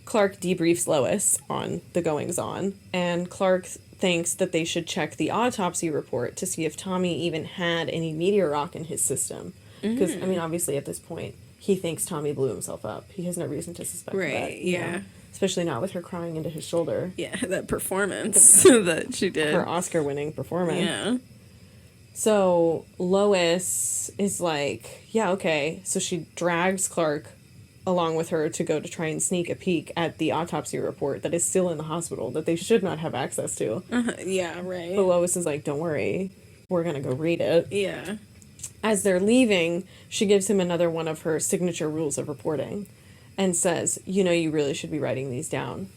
Clark debriefs Lois on the goings-on, and Clark thinks that they should check the autopsy report to see if Tommy even had any meteor rock in his system. Because, I mean, obviously at this point, he thinks Tommy blew himself up. He has no reason to suspect that. Right, yeah. Know? Especially not with her crying into his shoulder. Yeah, that performance that she did. Her Oscar-winning performance. Yeah. So Lois is like, yeah, okay. So she drags Clark along with her to go to try and sneak a peek at the autopsy report that is still in the hospital that they should not have access to. Yeah, right. But Lois is like, don't worry, we're going to go read it. Yeah. As they're leaving, she gives him another one of her signature rules of reporting and says, you know, you really should be writing these down.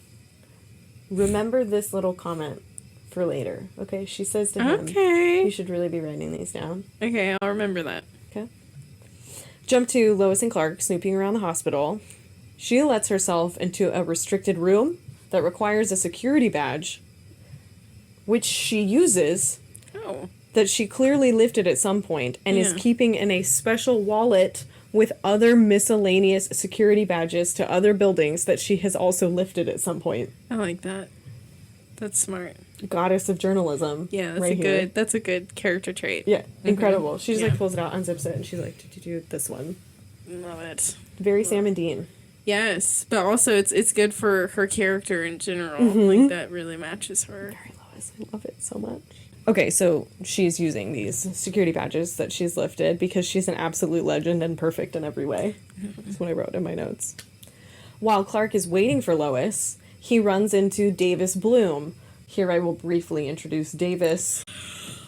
Remember this little comment for later, okay? She says to him, okay, you should really be writing these down. Okay, I'll remember that. Okay. Jump to Lois and Clark snooping around the hospital. She lets herself into a restricted room that requires a security badge, which she uses, that she clearly lifted at some point and is keeping in a special wallet with other miscellaneous security badges to other buildings that she has also lifted at some point. I like that. That's smart. Goddess of journalism. Yeah, that's right that's a good character trait. Yeah, incredible. She just like pulls it out, unzips it, and she's like, did you do this one? Love it. Very Sam and Dean. Yes, but also it's good for her character in general. Like, that really matches her. Very Lois. I love it so much. Okay, so she's using these security badges that she's lifted because she's an absolute legend and perfect in every way. That's what I wrote in my notes. While Clark is waiting for Lois, he runs into Davis Bloom. Here I will briefly introduce Davis.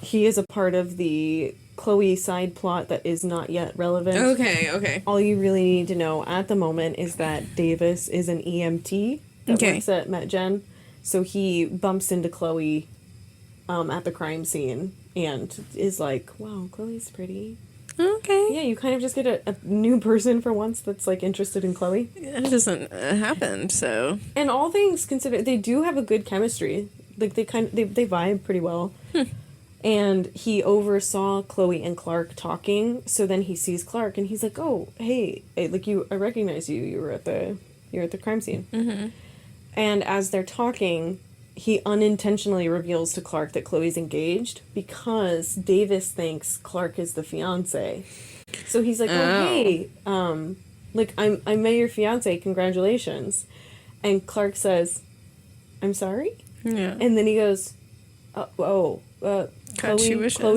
He is a part of the Chloe side plot that is not yet relevant. Okay. All you really need to know at the moment is that Davis is an EMT that works at MetGen. So he bumps into Chloe at the crime scene and is like, wow, Chloe's pretty. Okay. Yeah, you kind of just get a new person for once that's, like, interested in Chloe. It doesn't happen, so. And all things considered, they do have a good chemistry. Like, they vibe pretty well. And he oversaw Chloe and Clark talking, so then he sees Clark, and he's like, oh, hey, like, I recognize you. You're at the crime scene. Mm-hmm. And as they're talking, he unintentionally reveals to Clark that Chloe's engaged because Davis thinks Clark is the fiancé. So he's like, oh, hey, like, I met your fiancé, congratulations. And Clark says, I'm sorry? Yeah. And then he goes, Chloe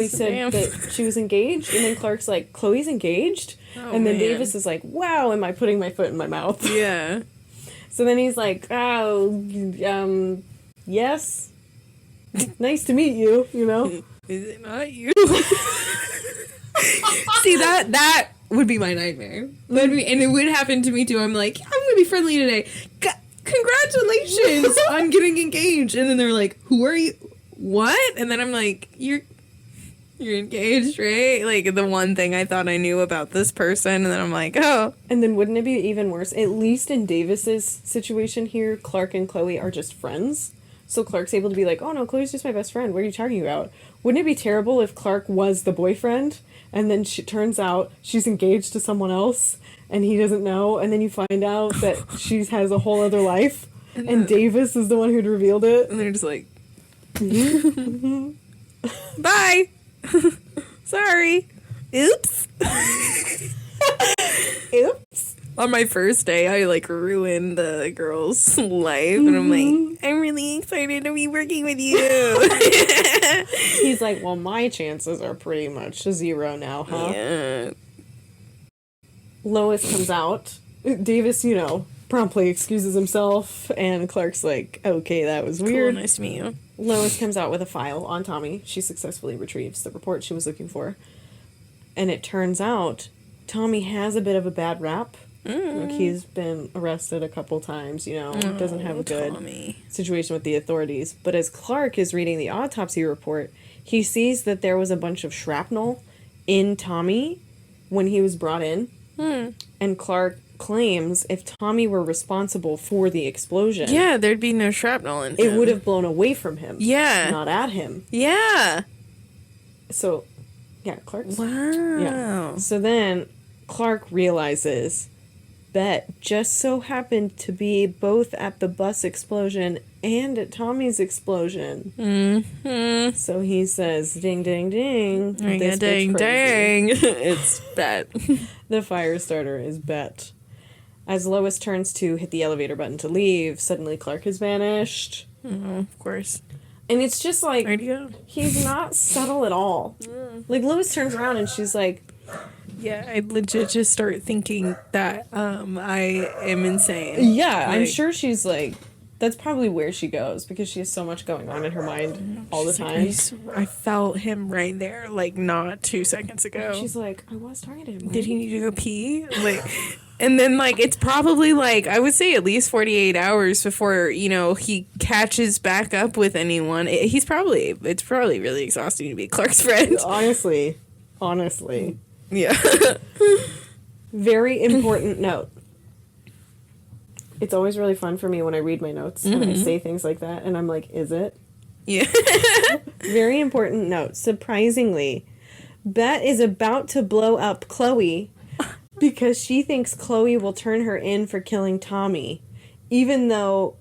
said Damn. that she was engaged. And then Clark's like, Chloe's engaged? Oh, and then man. Davis is like, wow, am I putting my foot in my mouth? Yeah. So then he's like, yes. Nice to meet you, you know? Is it not you? See, that would be my nightmare. And it would happen to me too. I'm like, I'm gonna be friendly today. Congratulations on getting engaged. And then they're like, who are you? What? And then I'm like, you're engaged, right? Like, the one thing I thought I knew about this person. And then I'm like, oh. And then wouldn't it be even worse? At least in Davis's situation here, Clark and Chloe are just friends. So Clark's able to be like, oh no, Chloe's just my best friend. What are you talking about? Wouldn't it be terrible if Clark was the boyfriend and then turns out she's engaged to someone else and he doesn't know, and then you find out that she has a whole other life and Davis is the one who'd revealed it? And they're just like, bye. Sorry. Oops. Oops. On my first day, I, like, ruined the girl's life. And I'm like, I'm really excited to be working with you. He's like, well, my chances are pretty much 0 now, huh? Yeah. Lois comes out. Davis, promptly excuses himself. And Clark's like, okay, that was weird. Cool, nice to meet you. Lois comes out with a file on Tommy. She successfully retrieves the report she was looking for. And it turns out Tommy has a bit of a bad rap. Like, he's been arrested a couple times, doesn't have a good situation with the authorities. But as Clark is reading the autopsy report, he sees that there was a bunch of shrapnel in Tommy when he was brought in. And Clark claims if Tommy were responsible for the explosion... Yeah, there'd be no shrapnel in him. It would have blown away from him. Yeah. Not at him. Yeah. So, yeah, Clark's... Wow. Yeah. So then Clark realizes... Bet just so happened to be both at the bus explosion and at Tommy's explosion. Mm-hmm. So he says, ding, ding, ding. This ding, ding. It's Bet. The fire starter is Bet. As Lois turns to hit the elevator button to leave, suddenly Clark has vanished. Of course. And it's just like, he's not subtle at all. Like, Lois turns around and she's like... Yeah, I legit just start thinking that I am insane. Yeah, I'm sure she's like, that's probably where she goes because she has so much going on in her mind all the time. I felt him right there, like, not 2 seconds ago. She's like, I was talking to him. Right? Did he need to go pee? Like, and then, like, it's probably, like, I would say at least 48 hours before, he catches back up with anyone. It's probably really exhausting to be Clark's friend. Honestly. Yeah. Very important note. It's always really fun for me when I read my notes and I say things like that and I'm like, is it? Yeah. Very important note. Surprisingly, Bet is about to blow up Chloe because she thinks Chloe will turn her in for killing Tommy, even though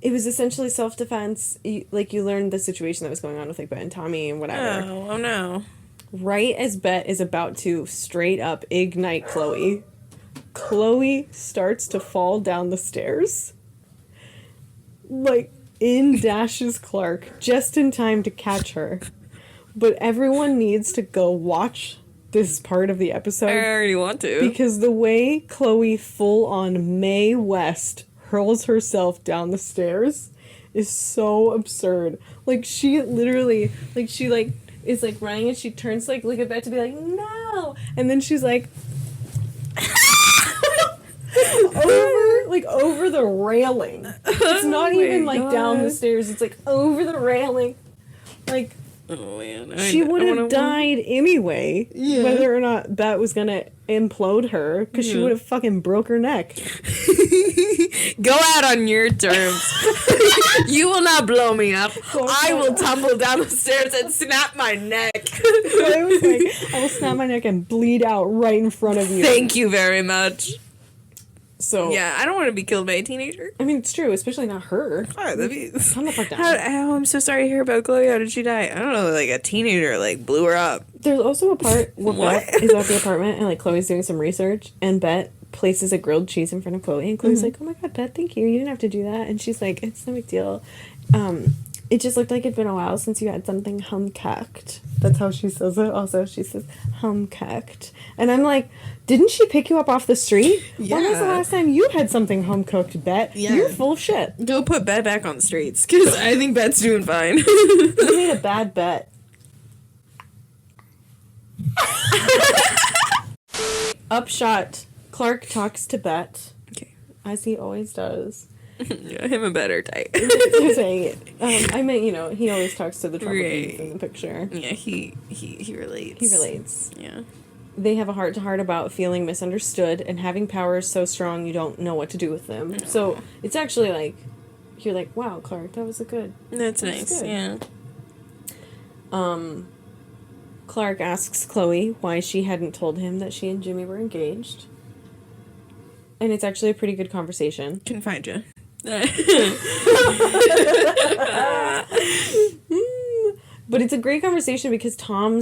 it was essentially self-defense. You learned the situation that was going on with, like, Bet and Tommy and whatever. Oh no. Right as Bet is about to straight up ignite Chloe, Chloe starts to fall down the stairs. Like, in dashes Clark, just in time to catch her. But everyone needs to go watch this part of the episode. I already want to. Because the way Chloe full-on Mae West hurls herself down the stairs is so absurd. Like, she literally, is like running and she turns to look at Bet to be like, no, and then she's like over the railing. It's not even down the stairs, it's like over the railing. Like, Oh, man. She would have died anyway. Yeah. Whether or not Bet was gonna implode her, because she would have fucking broke her neck. Go out on your terms. You will not blow me up. I will tumble down the stairs and snap my neck. I was like, I will snap my neck and bleed out right in front of you. Thank you very much. So yeah, I don't want to be killed by a teenager. I mean, it's true, especially not her. Oh, that'd be... Calm the fuck down. I'm so sorry to hear about Chloe. How did she die? I don't know, like a teenager like blew her up. There's also a part where Bet is at the apartment and like Chloe's doing some research and Bet places a grilled cheese in front of Chloe and Chloe's like, oh my god, Bet, thank you. You didn't have to do that. And she's like, it's no big deal. It just looked like it'd been a while since you had something home-cooked. That's how she says it. Also, she says home-cooked. And I'm like, didn't she pick you up off the street? Yeah. When was the last time you had something home-cooked, Bet? Yeah. You're full of shit. Go put Bet back on the streets, because I think Bet's doing fine. You made a bad bet. Upshot. Clark talks to Bet. Okay. As he always does. Yeah, him and Bet are tight. I meant, you know, he always talks to the trouble beads in the picture. Yeah, he relates. He relates. Yeah. They have a heart-to-heart about feeling misunderstood and having powers so strong you don't know what to do with them. Aww. So it's actually like, you're like, wow, Clark, that was a good... That's nice, good. Yeah. Clark asks Chloe why she hadn't told him that she and Jimmy were engaged. And it's actually a pretty good conversation. Can find you. But it's a great conversation because Tom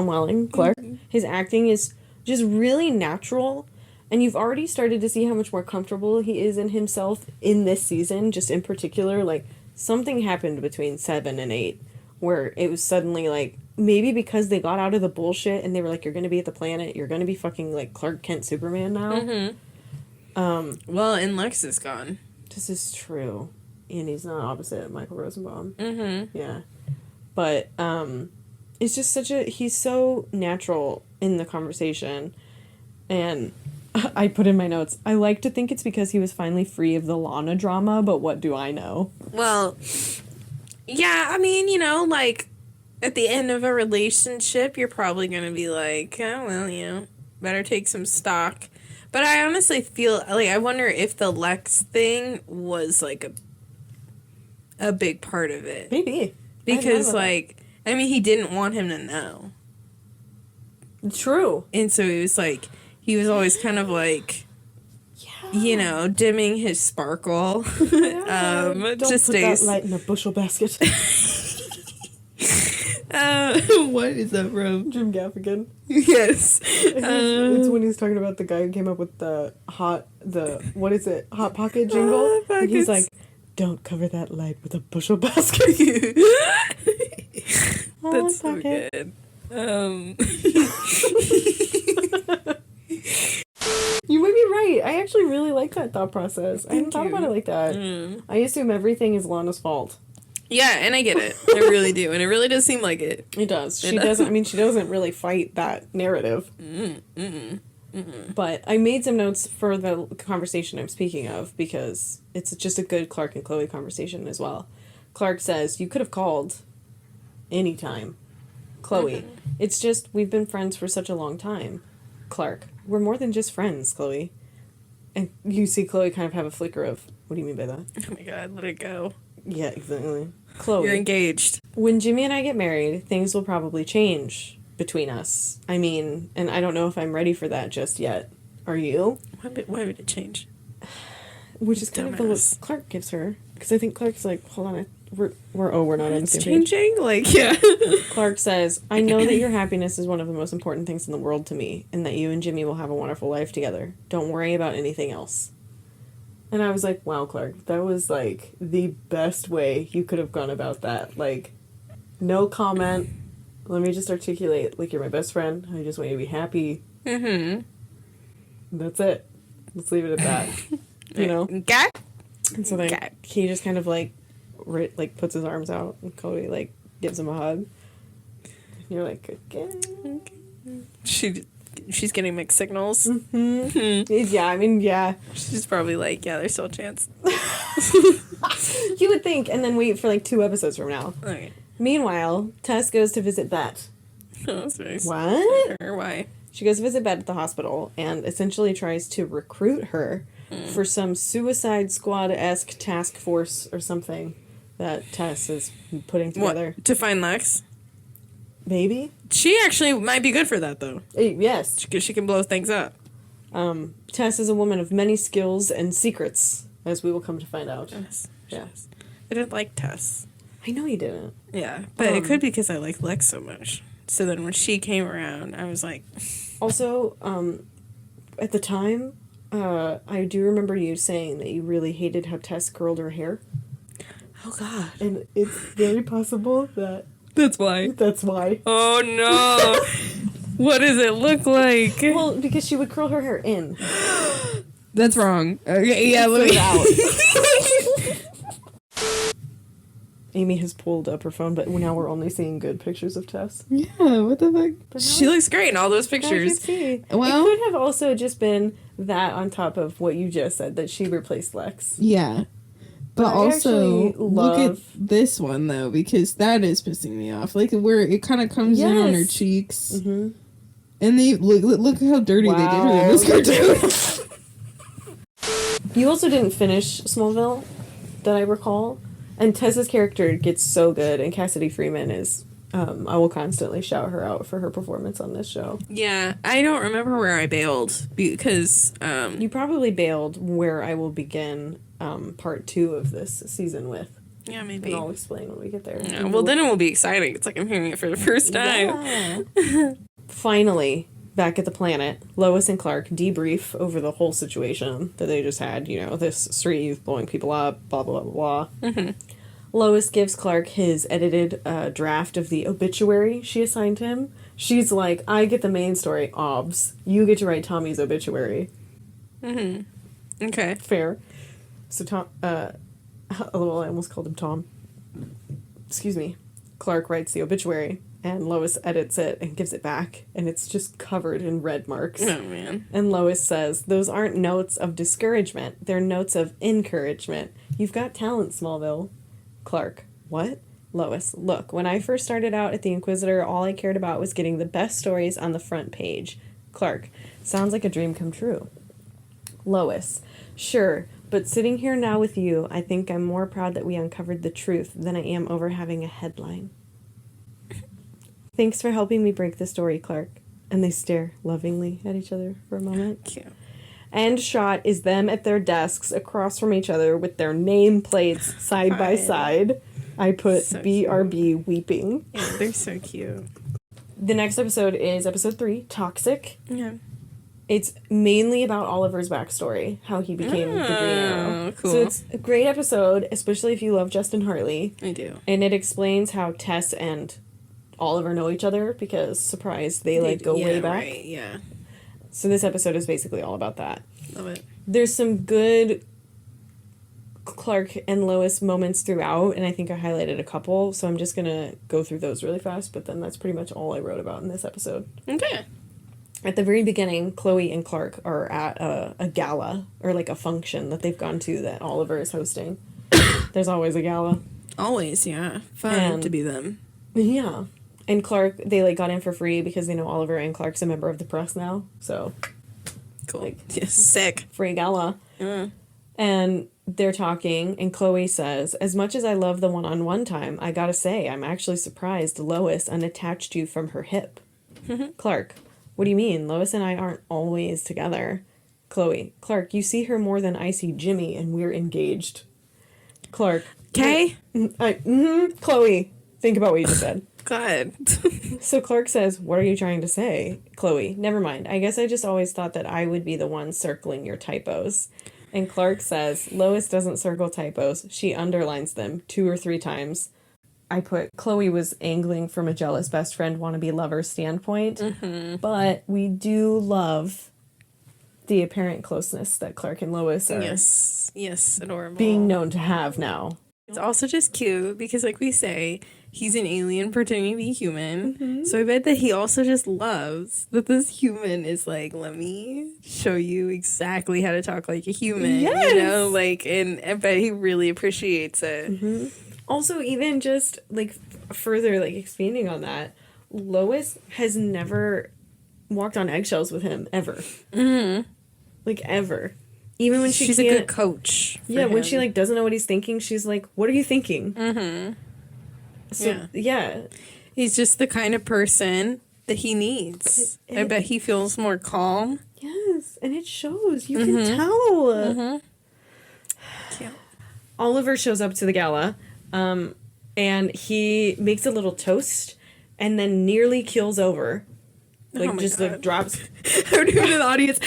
Welling, Clark, his acting is just really natural. And you've already started to see how much more comfortable he is in himself in this season, just in particular. Like, something happened between 7 and 8 where it was suddenly like, maybe because they got out of the bullshit and they were like, you're going to be at the planet, you're going to be fucking like Clark Kent Superman now. Mm-hmm. Well, and Lex is gone. This is true. And he's not opposite Michael Rosenbaum. Mm-hmm. Yeah. But it's just he's so natural in the conversation. And I put in my notes, I like to think it's because he was finally free of the Lana drama, but what do I know? Well, yeah, I mean, you know, like, at the end of a relationship, you're probably going to be like, oh, well, you know, better take some stock. But I honestly feel, like, I wonder if the Lex thing was, like, a big part of it. Maybe. Because, like, I mean, he didn't want him to know. True. And so he was, like, he was always kind of, like, you know, dimming his sparkle. Yeah, don't to put stay... that light in a bushel basket. What is that from? Jim Gaffigan. Yes. It's when he's talking about the guy who came up with Hot Pocket jingle. And he's like, don't cover that light with a bushel basket. That's so good. You might be right. I actually really like that thought process. I hadn't thought about it like that. I assume everything is Lana's fault. Yeah, and I get it. I really do. And it really does seem like it. It does. She doesn't really fight that narrative. But I made some notes for the conversation I'm speaking of because it's just a good Clark and Chloe conversation as well. Clark says, you could have called anytime. Chloe, it's just we've been friends for such a long time. Clark, we're more than just friends, Chloe. And you see Chloe kind of have a flicker of, what do you mean by that? Oh my god, let it go. Yeah, exactly. Chloe. You're engaged. When Jimmy and I get married, things will probably change between us. I mean, and I don't know if I'm ready for that just yet. Are you? Why would it change? Which is kind of the look Clark gives her. Because I think Clark's like, hold on, we're not on the same page. Changing? Like, yeah. Clark says, I know that your happiness is one of the most important things in the world to me, and that you and Jimmy will have a wonderful life together. Don't worry about anything else. And I was like, wow, Clark, that was, like, the best way you could have gone about that. Like, no comment. Let me just articulate, like, you're my best friend. I just want you to be happy. Mm-hmm. That's it. Let's leave it at that. You know? Okay. And so then he just kind of, like, puts his arms out, and Chloe, like, gives him a hug. And you're like, okay. She's getting mixed signals. Mm-hmm. Yeah, I mean, yeah. She's probably like, yeah, there's still a chance. You would think, and then wait for, like, 2 episodes from now. Okay. Meanwhile, Tess goes to visit Bet. Oh, that's nice. What? Why? She goes to visit Bet at the hospital and essentially tries to recruit her for some Suicide Squad-esque task force or something that Tess is putting together. What? To find Lex? Maybe? She actually might be good for that, though. Yes. She can blow things up. Tess is a woman of many skills and secrets, as we will come to find out. Yes. Yeah. I didn't like Tess. I know you didn't. Yeah, but it could be because I like Lex so much. So then when she came around, I was like... Also, at the time, I do remember you saying that you really hated how Tess curled her hair. Oh, God. And it's very possible that... That's why. That's why. Oh, no. What does it look like? Well, because she would curl her hair in. That's wrong. Okay, yeah, let me... out. Amy has pulled up her phone, but now we're only seeing good pictures of Tess. Yeah, what the fuck? She looks great in all those pictures. Well, it could have also just been that on top of what you just said, that she replaced Lex. yeah. But I also, actually look at love- this one, though, because that is pissing me off. Like, where it kind of comes in on her Yes. cheeks. Mm-hmm. And they, look how dirty they did her in this cartoon. You also didn't finish Smallville, that I recall. And Tessa's character gets so good, and Cassidy Freeman is... I will constantly shout her out for her performance on this show. Yeah, I don't remember where I bailed because... You probably bailed where I will begin part 2 of this season with. Yeah, maybe. And I'll explain when we get there. Yeah, well, then it will be exciting. It's like I'm hearing it for the first time. Yeah. Finally, back at the planet, Lois and Clark debrief over the whole situation that they just had. You know, this street youth blowing people up, blah, blah, blah, blah. Mm-hmm. Lois gives Clark his edited draft of the obituary she assigned him. She's like, I get the main story, obs. You get to write Tommy's obituary. Mm-hmm. Okay. Fair. So Tom, well, I almost called him Tom. Excuse me. Clark writes the obituary, and Lois edits it and gives it back, and it's just covered in red marks. Oh, man. And Lois says, those aren't notes of discouragement. They're notes of encouragement. You've got talent, Smallville. Clark, what? Lois, look, when I first started out at the Inquisitor, all I cared about was getting the best stories on the front page. Clark, sounds like a dream come true. Lois, sure, but sitting here now with you, I think I'm more proud that we uncovered the truth than I am over having a headline. Thanks for helping me break the story, Clark. And they stare lovingly at each other for a moment. Cute. End shot is them at their desks across from each other with their nameplates side by side. I put So BRB weeping. Yeah, they're so cute. The next episode is episode 3, Toxic. Yeah. It's mainly about Oliver's backstory, how he became the Green Arrow. Cool. So it's a great episode, especially if you love Justin Hartley. I do. And it explains how Tess and Oliver know each other because, surprise, they go way back. Right, yeah. So this episode is basically all about that. Love it. There's some good Clark and Lois moments throughout, and I think I highlighted a couple, so I'm just going to go through those really fast, but then that's pretty much all I wrote about in this episode. Okay. At the very beginning, Chloe and Clark are at a gala, or like a function that they've gone to that Oliver is hosting. There's always a gala. Always, yeah. Fun to be them. Yeah. And Clark, they got in for free because they know Oliver and Clark's a member of the press now, so... Cool. Yeah, sick. Free gala. Yeah. And they're talking, and Chloe says, as much as I love the one-on-one time, I gotta say, I'm actually surprised Lois unattached you from her hip. Clark, what do you mean? Lois and I aren't always together. Chloe, Clark, you see her more than I see Jimmy, and we're engaged. Clark. Okay. Chloe, think about what you just said. God. So Clark says, what are you trying to say? Chloe, never mind. I guess I just always thought that I would be the one circling your typos. And Clark says, Lois doesn't circle typos. She underlines them 2 or 3 times. I put, Chloe was angling from a jealous best friend wannabe lover standpoint. Mm-hmm. But we do love the apparent closeness that Clark and Lois are Yes, adorable. being known to have now. It's also just cute because, like we say, he's an alien pretending to be human. Mm-hmm. So I bet that he also just loves that this human is like, let me show you exactly how to talk like a human. Yes. You know, like, and I bet he really appreciates it. Mm-hmm. Also, even just, like, further, like, expanding on that, Lois has never walked on eggshells with him, ever. Mm-hmm. Like, ever. Even when she's a good coach. Yeah, when she, like, doesn't know what he's thinking, she's like, what are you thinking? Mm-hmm. So, yeah. He's just the kind of person that he needs. I bet he feels more calm. Yes, and it shows. You can tell. Mm-hmm. Yeah. Oliver shows up to the gala, and he makes a little toast, and then nearly keels over. Like, just, like, drops. I would hear the audience.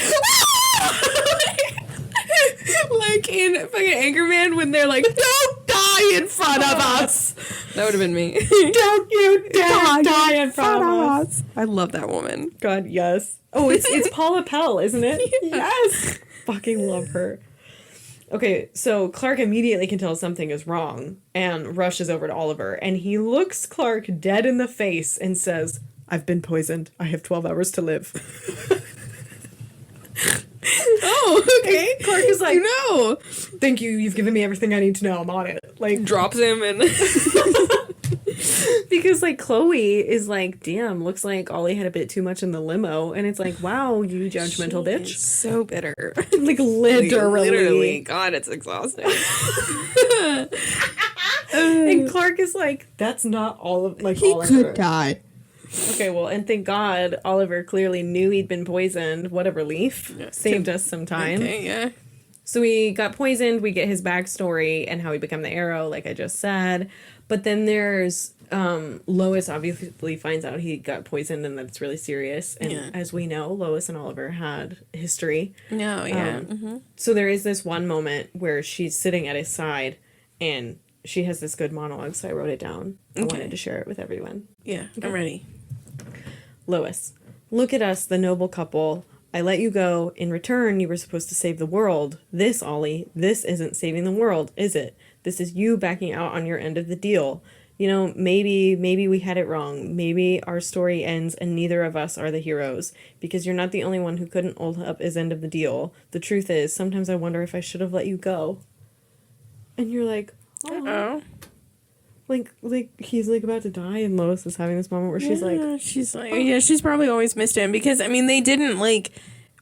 Like in fucking Anchorman when they're like, don't die in front of us. That would have been me. Don't you dare die in front of us. I love that woman. God, yes. Oh, it's Paula Pell, isn't it? Yes. Fucking love her. Okay, so Clark immediately can tell something is wrong and rushes over to Oliver, and he looks Clark dead in the face and says, I've been poisoned. I have 12 hours to live. Oh, okay. Clark is like, no. Thank you. You've given me everything I need to know. I'm on it. Like, drops him and because like Chloe is like, damn, looks like Ollie had a bit too much in the limo, and it's like, wow, you judgmental bitch. So bitter. Like literally. God, it's exhausting. And Clark is like, that's not all of like He Oliver. could die. Okay, well, and thank God Oliver clearly knew he'd been poisoned. What a relief. Saved us some time. Okay, yeah. So he got poisoned. We get his backstory and how he became the Arrow, like I just said. But then there's Lois obviously finds out he got poisoned and that it's really serious. And as we know, Lois and Oliver had history. No, yeah. So there is this one moment where she's sitting at his side and she has this good monologue, so I wrote it down. I wanted to share it with everyone. Yeah, okay. I'm ready. Lois, look at us, the noble couple. I let you go. In return, you were supposed to save the world. This, Ollie, this isn't saving the world, is it? This is you backing out on your end of the deal. You know, maybe we had it wrong. Maybe our story ends and neither of us are the heroes. Because you're not the only one who couldn't hold up his end of the deal. The truth is, sometimes I wonder if I should have let you go. And you're like, oh. Like he's like about to die, and Lois is having this moment where she's like, she's probably always missed him because I mean they didn't like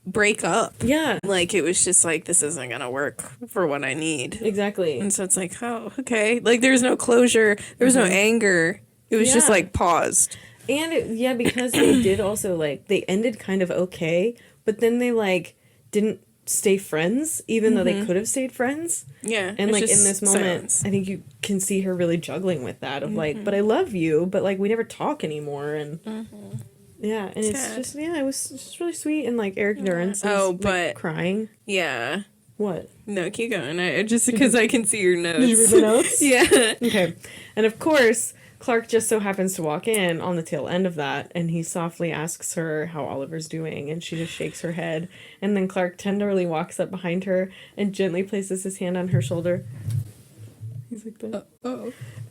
break up. Yeah, like it was just like this isn't gonna work for what I need. Exactly. And so it's like, oh, okay. Like there's no closure, there was no anger. It was just like paused. And because they did also like they ended kind of okay, but then they like didn't stay friends, even though they could have stayed friends. Yeah. And like in this moment, I think you can see her really juggling with that of like, but I love you, but like we never talk anymore. And yeah, and it's just, it was just really sweet. And like Eric Durance is like, crying. Yeah. What? No, keep going. I just because I can see your notes. Did you read the notes? Yeah. Okay. And of course, Clark just so happens to walk in on the tail end of that, and he softly asks her how Oliver's doing, and she just shakes her head. And then Clark tenderly walks up behind her and gently places his hand on her shoulder. He's like that.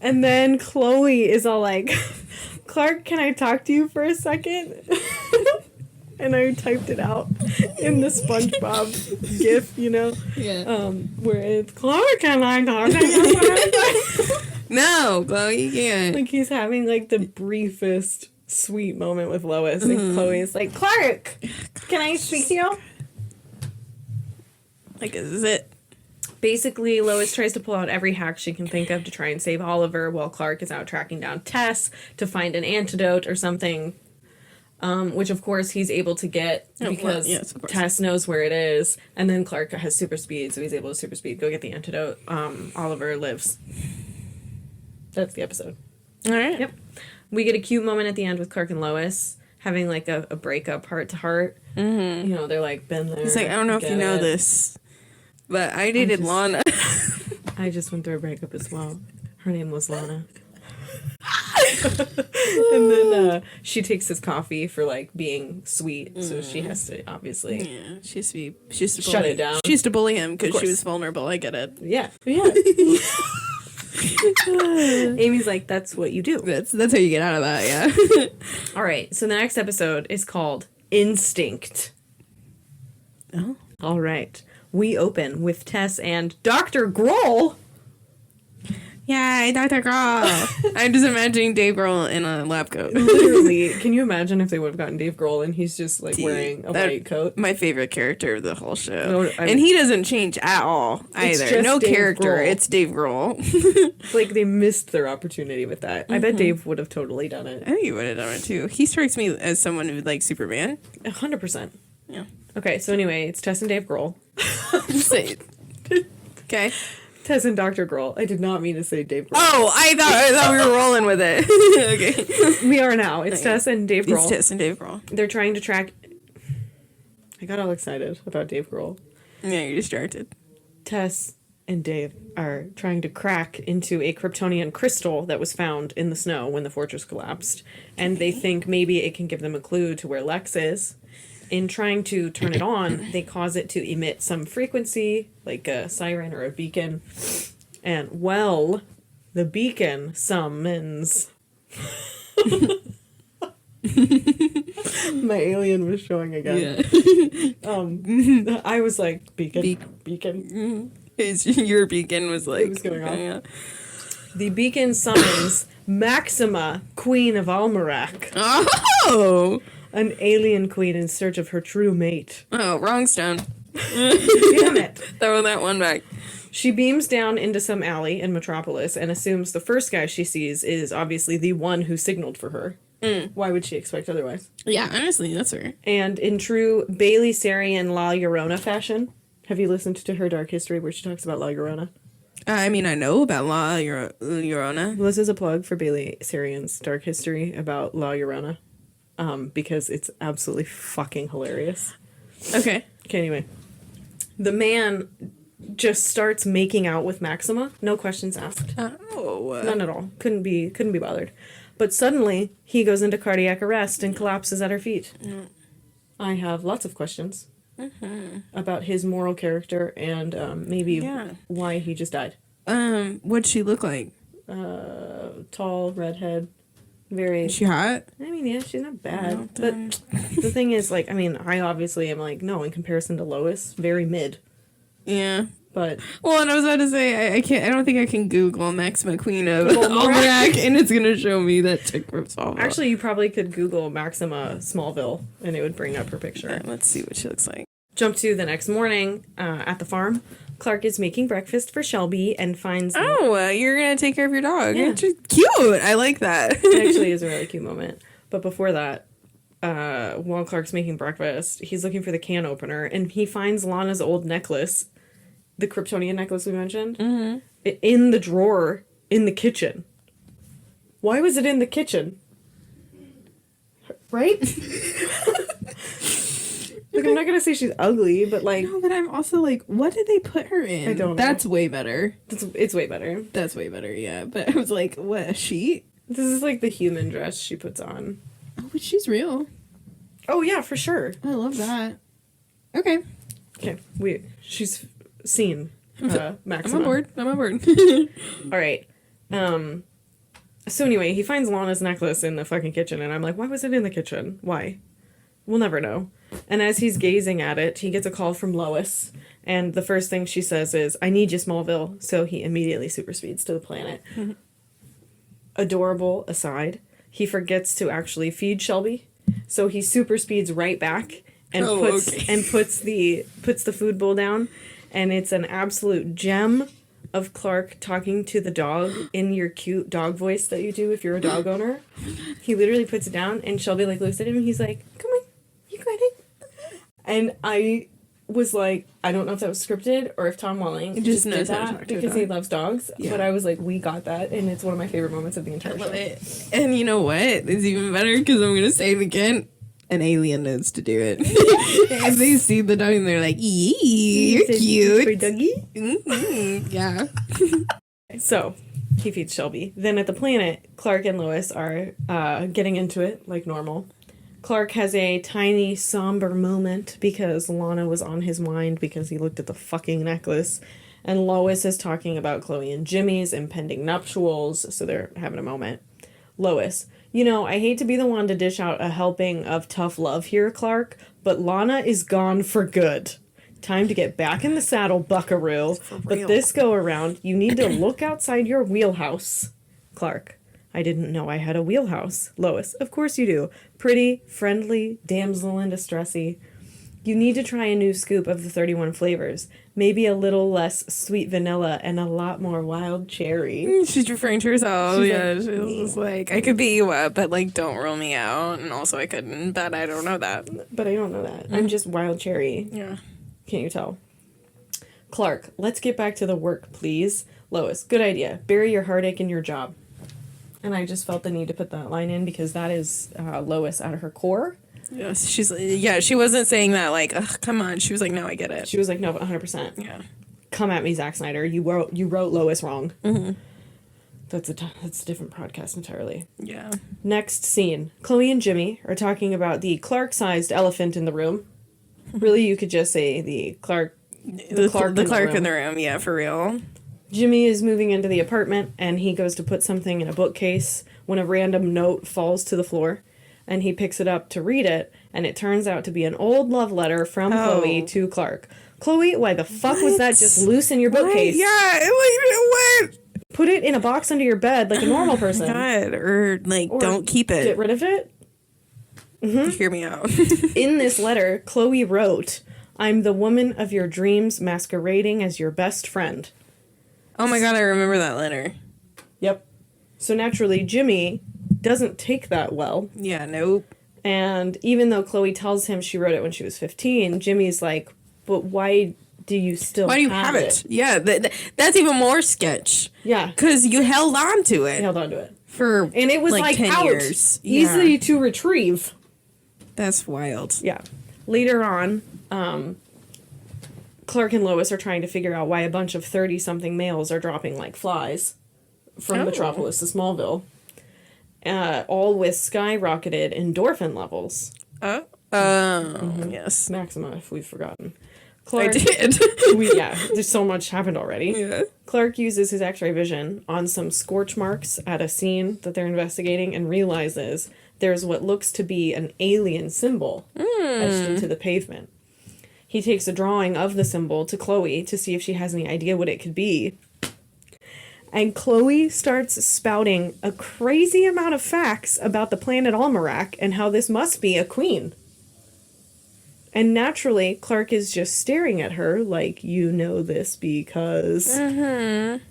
And then Chloe is all like, Clark, can I talk to you for a second? And I typed it out in the SpongeBob GIF, you know? Yeah. Where it's, Clark, can I talk to you for a second? No, Chloe, you can't. Like he's having like the briefest sweet moment with Lois, and Chloe's like, Clark, can I speak to you? Like, is it? Basically, Lois tries to pull out every hack she can think of to try and save Oliver, while Clark is out tracking down Tess to find an antidote or something. Which of course he's able to get because Tess knows where it is, and then Clark has super speed, so he's able to super speed go get the antidote. Oliver lives. That's the episode. All right. Yep. We get a cute moment at the end with Clark and Lois having like a breakup heart to heart. Mm-hmm. You know, they're like, been there. He's like, I don't know if you know this, but I dated Lana. I just went through a breakup as well. Her name was Lana. And then she takes his coffee for like being sweet, so she has to obviously. Yeah, she used to shut it down. She used to bully him because she was vulnerable. I get it. Yeah. Amy's like, that's what you do. That's how you get out of that. Yeah. All right. So the next episode is called Instinct. Oh. All right. We open with Tess and Dr. Grohl. Yay, Dr. Grohl. I'm just imagining Dave Grohl in a lab coat. Literally, can you imagine if they would have gotten Dave Grohl and he's just like Dude, wearing a white coat? My favorite character of the whole show. No, and he doesn't change at all either. just No Dave character. Grohl. It's Dave Grohl. Like they missed their opportunity with that. I bet Dave would have totally done it. I think he would have done it too. He strikes me as someone who likes Superman. 100%. Yeah. Okay, so anyway, it's Tess and Dave Grohl. Say it. Okay. Tess and Dr. Grohl. I did not mean to say Dave Grohl. Oh, I thought we were rolling with it. Okay. We are now. It's Tess and Dave Grohl. It's Tess and Dave Grohl. They're trying to track... I got all excited about Dave Grohl. Yeah, you're distracted. Tess and Dave are trying to crack into a Kryptonian crystal that was found in the snow when the fortress collapsed. And they think maybe it can give them a clue to where Lex is. In trying to turn it on, they cause it to emit some frequency, like a siren or a beacon. And, well, the beacon summons... My alien was showing again. Yeah. I was like, beacon. Your beacon was like... It was going off. Yeah. The beacon summons Maxima, Queen of Almerac, Oh! an alien queen in search of her true mate. Oh, wrong stone. Damn it! Throw that one back. She beams down into some alley in Metropolis and assumes the first guy she sees is obviously the one who signaled for her. Why would she expect otherwise? Yeah, honestly, that's her. And in true Bailey Sarian La Llorona fashion, have you listened to her Dark History where she talks about La Llorona? I mean, I know about La Llorona. Well, this is a plug for Bailey Sarian's Dark History about La Llorona. Because it's absolutely fucking hilarious. Okay. Okay, anyway. The man just starts making out with Maxima. No questions asked. Oh. None at all. Couldn't be bothered. But suddenly, he goes into cardiac arrest and collapses at her feet. I have lots of questions about his moral character and maybe why he just died. What'd she look like? Tall, redhead, very... Is she hot? I mean, yeah, she's not bad. But the thing is, like, I mean, I obviously am like, no, in comparison to Lois, very mid. Yeah. But... Well, and I was about to say, I don't think I can Google Maxima Queen of Almerac, and it's gonna show me that chick from Smallville. Actually, you probably could Google Maxima Smallville, and it would bring up her picture. Yeah, let's see what she looks like. Jump to the next morning at the farm. Clark is making breakfast for Shelby and finds... Oh, you're gonna take care of your dog. Yeah. Which is cute. I like that. It actually is a really cute moment. But before that, while Clark's making breakfast, he's looking for the can opener, and he finds Lana's old necklace, the Kryptonian necklace we mentioned, in the drawer in the kitchen. Why was it in the kitchen? Right? Like, I'm not gonna say she's ugly, but like... No, but I'm also like, what did they put her in? I don't know. That's way better. It's way better. That's way better, yeah. But I was like, what, a sheet? This is like the human dress she puts on. Oh, but she's real. Oh, yeah, for sure. I love that. Okay. Okay, she's seen Maxima. I'm on board. All right. So anyway, he finds Lana's necklace in the fucking kitchen, and I'm like, why was it in the kitchen? Why? We'll never know. And as he's gazing at it, he gets a call from Lois, and the first thing she says is, I need you, Smallville. So he immediately super speeds to the planet. Adorable aside, he forgets to actually feed Shelby, so he super speeds right back and puts the food bowl down, and it's an absolute gem of Clark talking to the dog in your cute dog voice that you do if you're a dog owner. He literally puts it down, and Shelby like looks at him, and he's like, come on, you got it. And I was like, I don't know if that was scripted or if Tom Welling just did that because he loves dogs. Yeah. But I was like, we got that, and it's one of my favorite moments of the entire show. I love it. And you know what? It's even better because I'm going to say it again. An alien knows to do it. If they see the dog and they're like, "Yee, you're cute." For doggy? Mm-hmm. Yeah. So, he feeds Shelby. Then at the planet, Clark and Lois are getting into it like normal. Clark has a tiny, somber moment because Lana was on his mind because he looked at the fucking necklace. And Lois is talking about Chloe and Jimmy's impending nuptials, so they're having a moment. Lois: you know, I hate to be the one to dish out a helping of tough love here, Clark, but Lana is gone for good. Time to get back in the saddle, buckaroo. But real. this go around, you need to look outside your wheelhouse. Clark, I didn't know I had a wheelhouse. Lois, of course you do. Pretty, friendly, damsel in distressy. You need to try a new scoop of the 31 flavors. Maybe a little less sweet vanilla and a lot more wild cherry. She's referring to herself. She's Yeah, like, she was just like, I could beat you up, but like, don't roll me out. And also, I couldn't, but I don't know that. But I don't know that. I'm just wild cherry. Yeah. Can't you tell? Clark, let's get back to the work, please. Lois, good idea. Bury your heartache in your job. And I just felt the need to put that line in because that is Lois at her core. Yes, she wasn't saying that like, ugh, come on. She was like, no, I get it. She was like, no, 100%. Yeah. Come at me, Zack Snyder. You wrote Lois wrong. Mm-hmm. That's a different podcast entirely. Yeah. Next scene. Chloe and Jimmy are talking about the Clark-sized elephant in the room. Really, you could just say the Clark The in Clark the in the room. Yeah, for real. Jimmy is moving into the apartment, and he goes to put something in a bookcase when a random note falls to the floor, and he picks it up to read it, and it turns out to be an old love letter from Chloe to Clark. Chloe, why the fuck was that just loose in your bookcase? Yeah, what? Put it in a box under your bed like a normal person. God, or don't keep it. Get rid of it. Hear me out. In this letter, Chloe wrote, "I'm the woman of your dreams masquerading as your best friend." Oh my god, I remember that letter. Yep. So naturally, Jimmy doesn't take that well. Yeah, nope. And even though Chloe tells him she wrote it when she was 15, Jimmy's like, but why do you still Why do you have it? Yeah, that's even more sketch. Yeah. Because you held on to it. I held on to it. For And it was like 10 out, years. easy to retrieve. That's wild. Yeah. Later on, Clark and Lois are trying to figure out why a bunch of 30-something males are dropping like flies from Metropolis to Smallville. All with skyrocketed endorphin levels. Yes. Maxima, if we've forgotten. I Clark, did. there's so much happened already. Yeah. Clark uses his x-ray vision on some scorch marks at a scene that they're investigating and realizes there's what looks to be an alien symbol etched into the pavement. He takes a drawing of the symbol to Chloe to see if she has any idea what it could be. And Chloe starts spouting a crazy amount of facts about the planet Almerac and how this must be a queen. And naturally, Clark is just staring at her like, you know this because... Mm-hmm.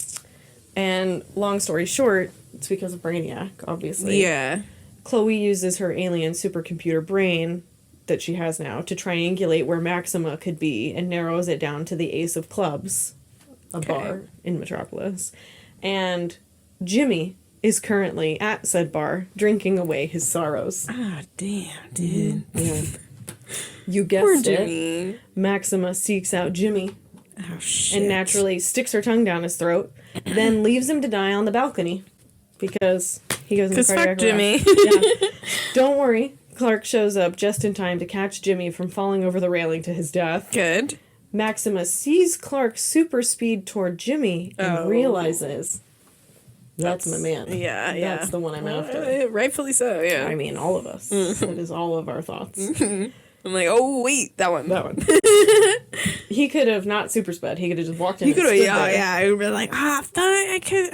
And long story short, it's because of Brainiac, obviously. Yeah. Chloe uses her alien supercomputer brain that she has now to triangulate where Maxima could be and narrows it down to the Ace of Clubs, a bar in Metropolis. And Jimmy is currently at said bar drinking away his sorrows. Ah, damn, dude. Yeah. You Poor guessed it. Jimmy. Maxima seeks out Jimmy Oh, shit. and naturally sticks her tongue down his throat, then leaves him to die on the balcony because he goes into cardiac fuck Jimmy. arrest. Yeah. Don't worry. Clark shows up just in time to catch Jimmy from falling over the railing to his death. Good. Maxima sees Clark super speed toward Jimmy and realizes that's my man. Yeah, That's the one I'm after. Rightfully so, yeah. I mean, all of us. That is all of our thoughts. I'm like, oh, wait, that one. That one. He could have not super sped. He could have just walked in. You and could have, stood yeah, there. yeah. I would be like, fuck, I could.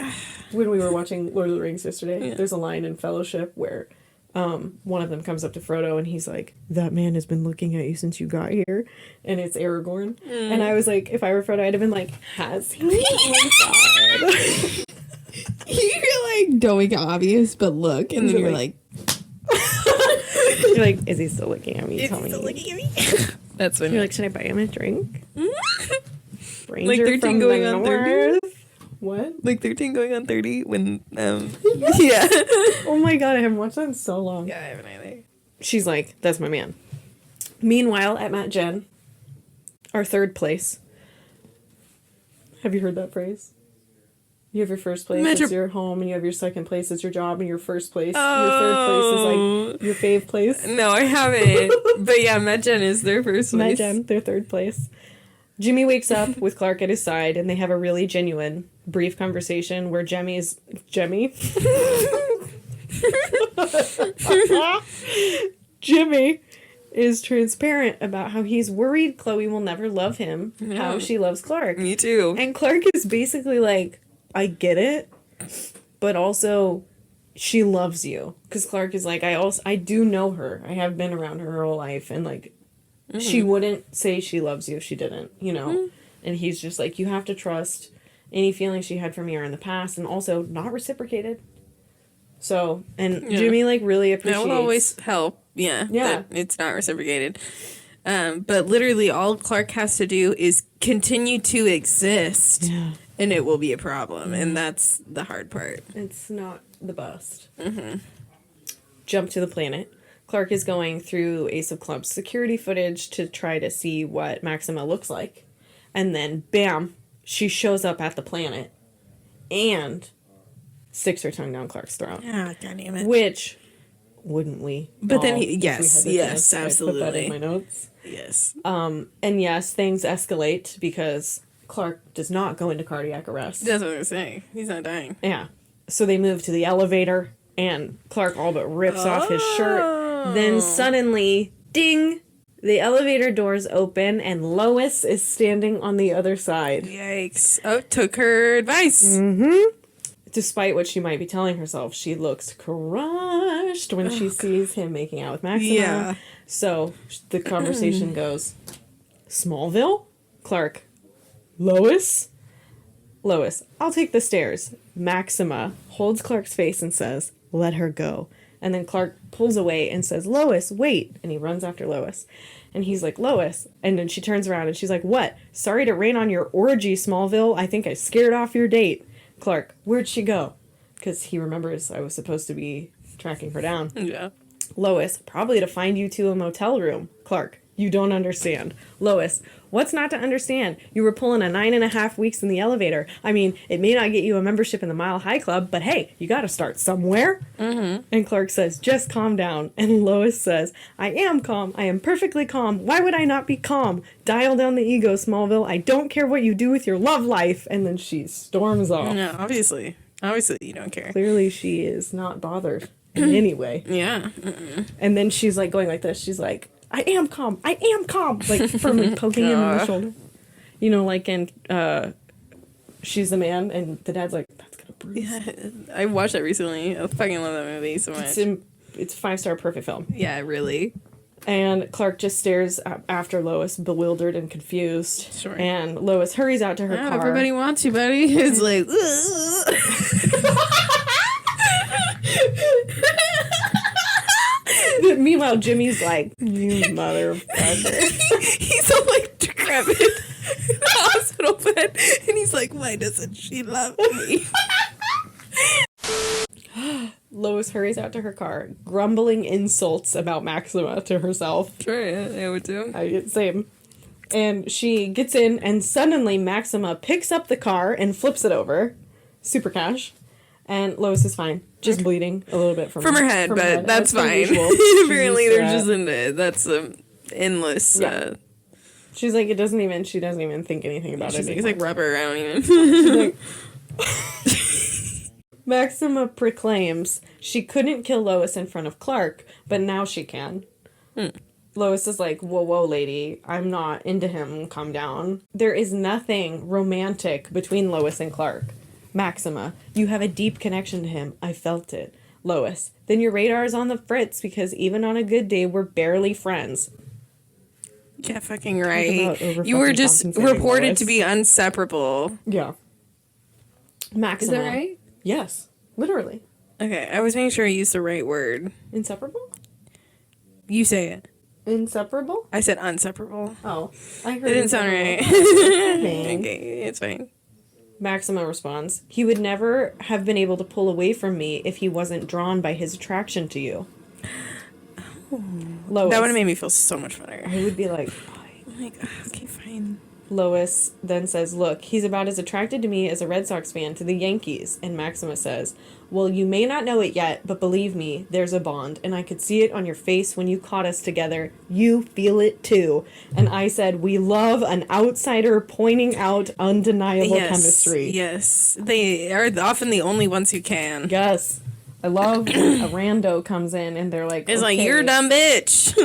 When we were watching Lord of the Rings yesterday, there's a line in Fellowship where one of them comes up to Frodo and he's like, "That man has been looking at you since you got here," and it's Aragorn. And I was like, if I were Frodo, I'd have been like, "Has he?" Oh my god. You're like, don't make it obvious, but look, and then you're like, You're like, is he still looking at me? Tell me. looking at me? That's when You're like, should I buy him a drink? Ranger Like 13 from going the on 30? north. What? like 13 going on 30 when, yeah. Oh my god, I haven't watched that in so long. Yeah, I haven't either. She's like, that's my man. Meanwhile, at Matt Jen, our third place. Have you heard that phrase? You have your first place, it's your home, and you have your second place, it's your job, and your first place, your third place is like your fave place. No, I haven't. But yeah, MetGen is their first Matt place. Jen, their third place. Jimmy wakes up with Clark at his side, and they have a really genuine, brief conversation where Jimmy is transparent about how he's worried Chloe will never love him how she loves Clark. Me too. And Clark is basically like, I get it, but also she loves you. Because Clark is like, I do know her. I have been around her whole life. And like, she wouldn't say she loves you if she didn't, you know? And he's just like, you have to trust any feelings she had for me are in the past and also not reciprocated. So, and Jimmy like really appreciates. That will always help. Yeah. Yeah. It's not reciprocated. But literally all Clark has to do is continue to exist. Yeah. And it will be a problem. And that's the hard part. It's not the best. Jump to the planet. Clark is going through Ace of Clubs security footage to try to see what Maxima looks like. And then, bam, she shows up at the planet and sticks her tongue down Clark's throat. Ah, God damn it. Which, wouldn't we? But then, all, if we yes, had the yes, chance? absolutely. I put that in my notes. Yes. And yes, things escalate because Clark does not go into cardiac arrest. That's what I'm saying. He's not dying. Yeah. So they move to the elevator, and Clark all but rips off his shirt. Then suddenly, ding! The elevator doors open, and Lois is standing on the other side. Yikes. Oh, took her advice. Despite what she might be telling herself, she looks crushed when she sees him making out with Maxima. Yeah. So the conversation goes, Smallville? Clark, Lois? Lois, I'll take the stairs. Maxima holds Clark's face and says, let her go. And then Clark pulls away and says, Lois, wait. And he runs after Lois. And he's like, Lois. And then she turns around and she's like, what? Sorry to rain on your orgy, Smallville. I think I scared off your date. Clark, where'd she go? Because he remembers I was supposed to be tracking her down. Yeah. Lois, probably to find you to a motel room. Clark, you don't understand. Lois, what's not to understand? You were pulling a 9.5 weeks in the elevator. I mean, it may not get you a membership in the Mile High Club, but hey, you gotta start somewhere. And Clark says, just calm down. And Lois says, I am calm. I am perfectly calm. Why would I not be calm? Dial down the ego, Smallville. I don't care what you do with your love life. And then she storms off. No, obviously. Obviously you don't care. Clearly she is not bothered in any way. Yeah. And then she's like going like this. She's like, I am calm. I am calm. Like firmly poking him in the shoulder. You know, like in She's the Man, and the dad's like, that's gonna bruise. Yeah. I watched that recently. I fucking love that movie so much. It's 5-star perfect film. Yeah, really. And Clark just stares after Lois, bewildered and confused. Sure. And Lois hurries out to her car. Everybody wants you, buddy. It's like, Meanwhile, Jimmy's like, you motherfucker. he's all like decrepit in the hospital bed, and he's like, why doesn't she love me? Lois hurries out to her car, grumbling insults about Maxima to herself. Sure, yeah, I would too. Same. And she gets in, and suddenly Maxima picks up the car and flips it over. Super cash. And Lois is fine. Just bleeding a little bit from her head, but that's fine. Apparently they're just into it. That's endless. Yeah. She's like, she doesn't even think anything about it. It's like rubber. I don't even. She's like, Maxima proclaims she couldn't kill Lois in front of Clark, but now she can. Lois is like, whoa, lady, I'm not into him, calm down. There is nothing romantic between Lois and Clark. Maxima, you have a deep connection to him. I felt it. Lois, then your radar is on the fritz because even on a good day, we're barely friends. Yeah, fucking right. You were just reported Lois to be inseparable. Yeah. Maxima. Is that right? Yes, literally. Okay, I was making sure I used the right word. Inseparable? You say it. Inseparable? I said inseparable. Oh, I heard it didn't sound right. Okay, it's fine. Maxima responds, he would never have been able to pull away from me if he wasn't drawn by his attraction to you. Lois, that would have made me feel so much better. I would be like, okay, fine. Lois then says, look, he's about as attracted to me as a Red Sox fan to the Yankees. And Maxima says, well, you may not know it yet, but believe me, there's a bond. And I could see it on your face when you caught us together. You feel it too. And I said, we love an outsider pointing out undeniable chemistry. Yes, they are often the only ones who can. Yes. I love when a rando comes in and they're like, It's okay. like, you're a dumb bitch.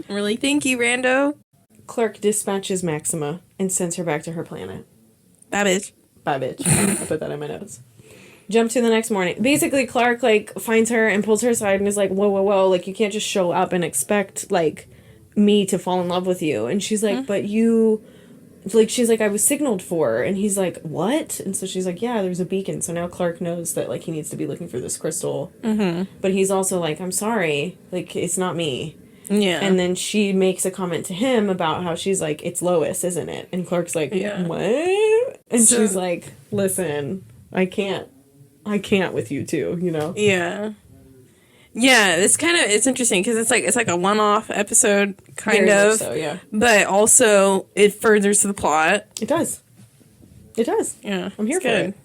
I'm really, thank you, rando. Clark dispatches Maxima and sends her back to her planet. That bitch. Bye, bitch. I put that in my notes. Jump to the next morning. Basically, Clark, like, finds her and pulls her aside and is like, whoa, whoa, whoa. Like, you can't just show up and expect, like, me to fall in love with you. And she's like, but you... Like, she's like, I was signaled for. And he's like, what? And so she's like, yeah, there's a beacon. So now Clark knows that, like, he needs to be looking for this crystal. Mm-hmm. But he's also like, I'm sorry. Like, it's not me. Yeah. And then she makes a comment to him about how she's like, it's Lois, isn't it? And Clark's like, what? And she's like, listen, I can't with you two, you know? Yeah. Yeah, it's interesting because it's like a one-off episode, kind Very of. much so, yeah. But also, it furthers the plot. It does. It does. Yeah. I'm here for it.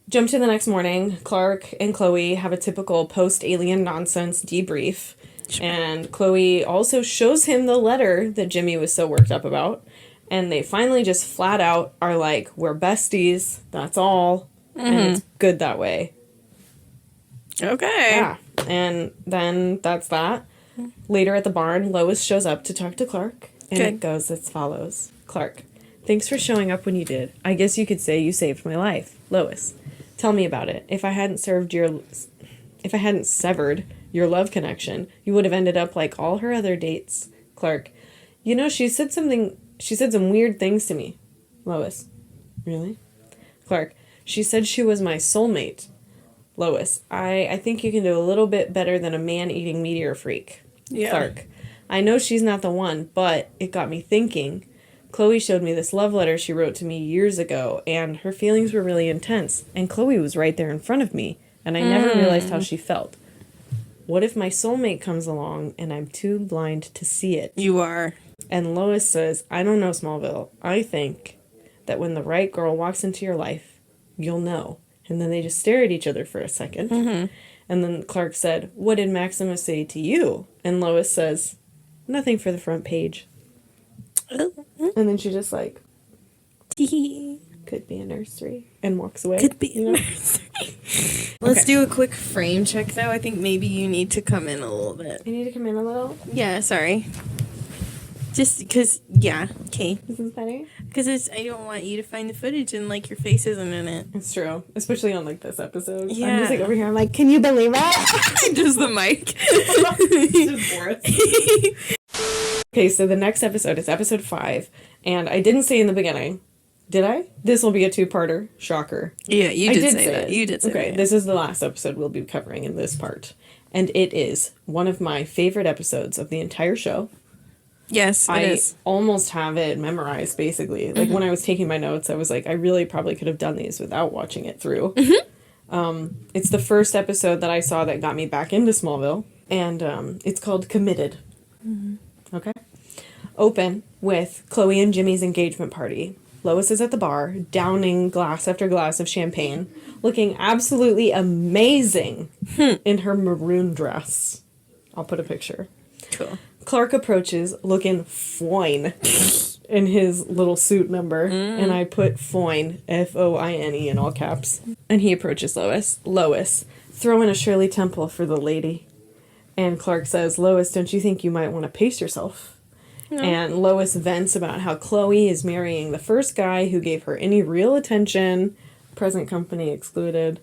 Jump to the next morning. Clark and Chloe have a typical post-alien nonsense debrief. Sure. And Chloe also shows him the letter that Jimmy was so worked up about. And they finally just flat out are like, we're besties. That's all. Mm-hmm. And it's good that way. Okay. Yeah. And then that's that. Later at the barn, Lois shows up to talk to Clark. And it goes as follows. Clark, thanks for showing up when you did. I guess you could say you saved my life. Lois, tell me about it. If I hadn't severed your love connection, you would have ended up like all her other dates. Clark, you know, she said some weird things to me. Lois, really? Clark, she said she was my soulmate. Lois, I think you can do a little bit better than a man-eating meteor freak. Yeah. Clark, I know she's not the one, but it got me thinking. Chloe showed me this love letter she wrote to me years ago, and her feelings were really intense, and Chloe was right there in front of me, and I never realized how she felt. What if my soulmate comes along and I'm too blind to see it? You are. And Lois says, I don't know, Smallville. I think that when the right girl walks into your life, you'll know. And then they just stare at each other for a second. Mm-hmm. And then Clark said, what did Maxima say to you? And Lois says, nothing for the front page. And then she just like, could be a nursery. And walks away. Could be a nursery. Let's do a quick frame check, though. I think maybe you need to come in a little bit. I need to come in a little? Yeah, sorry. Just because, yeah, okay. Is this better? Because I don't want you to find the footage and, like, your face isn't in it. It's true. Especially on, like, this episode. Yeah. I'm just, like, over here. I'm like, can you believe it? Just the mic. Okay, so the next episode is episode 5. And I didn't say in the beginning. Did I? This will be a 2-parter. Shocker. Yeah, you did say that. It. You did say that. Okay, this is the last episode we'll be covering in this part. And it is one of my favorite episodes of the entire show. Yes, it is. I almost have it memorized, basically. Like, when I was taking my notes, I was like, I really probably could have done these without watching it through. Mm-hmm. It's the first episode that I saw that got me back into Smallville. And it's called Committed. Mm-hmm. Okay? Open with Chloe and Jimmy's engagement party. Lois is at the bar, downing glass after glass of champagne, looking absolutely amazing in her maroon dress. I'll put a picture. Cool. Clark approaches, looking fine in his little suit number, and I put foine, F-O-I-N-E, in all caps. And he approaches Lois. Lois, throw in a Shirley Temple for the lady. And Clark says, Lois, don't you think you might want to pace yourself? No. And Lois vents about how Chloe is marrying the first guy who gave her any real attention, present company excluded,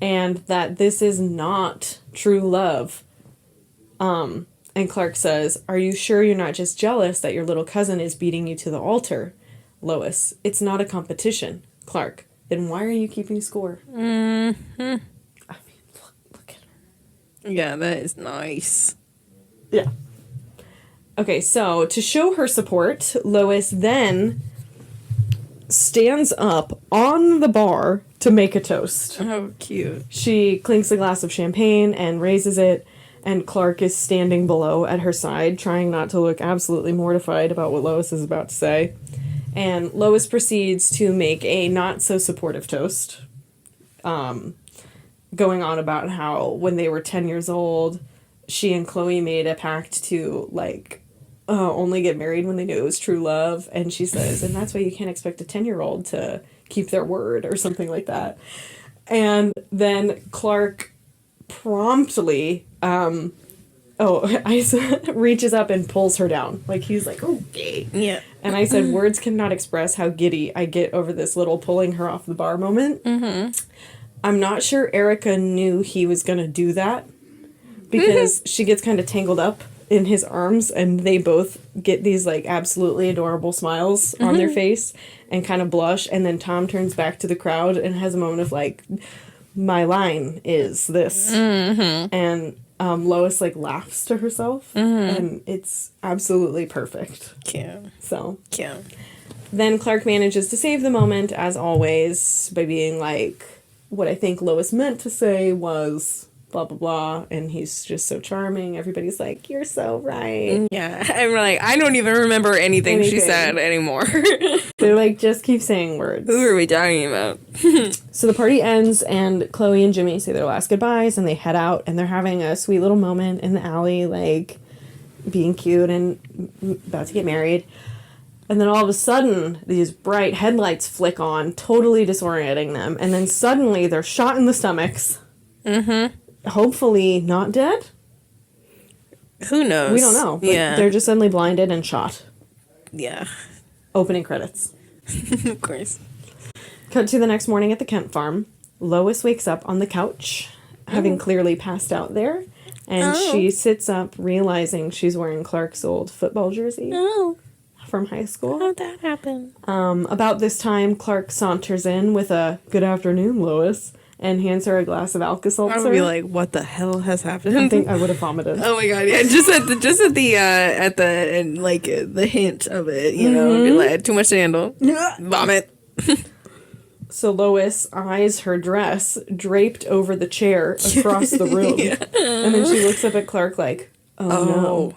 and that this is not true love. And Clark says, are you sure you're not just jealous that your little cousin is beating you to the altar? Lois, it's not a competition. Clark, then why are you keeping score? Mm-hmm. I mean, look at her. Yeah, that is nice. Yeah. Okay, so to show her support, Lois then stands up on the bar to make a toast. Oh, cute. She clinks a glass of champagne and raises it, and Clark is standing below at her side, trying not to look absolutely mortified about what Lois is about to say. And Lois proceeds to make a not-so-supportive toast, going on about how when they were 10 years old, she and Chloe made a pact to, like, only get married when they knew it was true love. And she says, and that's why you can't expect a 10-year-old to keep their word or something like that. And then Clark promptly, Ice reaches up and pulls her down. Like, he's like, okay. Yeah. And I said, words cannot express how giddy I get over this little pulling her off the bar moment. Mm-hmm. I'm not sure Erica knew he was going to do that, because she gets kind of tangled up in his arms, and they both get these, like, absolutely adorable smiles on their face and kind of blush. And then Tom turns back to the crowd and has a moment of, like, my line is this. Mm-hmm. And Lois, like, laughs to herself, and it's absolutely perfect. Cute. So, Cute. then Clark manages to save the moment, as always, by being like, what I think Lois meant to say was blah, blah, blah, and he's just so charming. Everybody's like, you're so right. Yeah, I'm like, I don't even remember anything she said anymore. They're like, just keep saying words. Who are we talking about? So the party ends, and Chloe and Jimmy say their last goodbyes, and they head out, and they're having a sweet little moment in the alley, like, being cute and about to get married. And then all of a sudden, these bright headlights flick on, totally disorienting them, and then suddenly they're shot in the stomachs. Mm-hmm. Hopefully not dead. Who knows? We don't know. But they're just suddenly blinded and shot. Yeah. Opening credits. Of course. Cut to the next morning at the Kent farm. Lois wakes up on the couch, having clearly passed out there. And she sits up, realizing she's wearing Clark's old football jersey from high school. How'd that happen? About this time, Clark saunters in with a "Good afternoon, Lois," and hands her a glass of Alka-Seltzer. I would be like, "What the hell has happened?" I think I would have vomited. Oh my god! Yeah, just at the hint of it, you know, be like, too much to handle. Vomit. So Lois eyes her dress draped over the chair across the room, and then she looks up at Clark like, "Oh no,"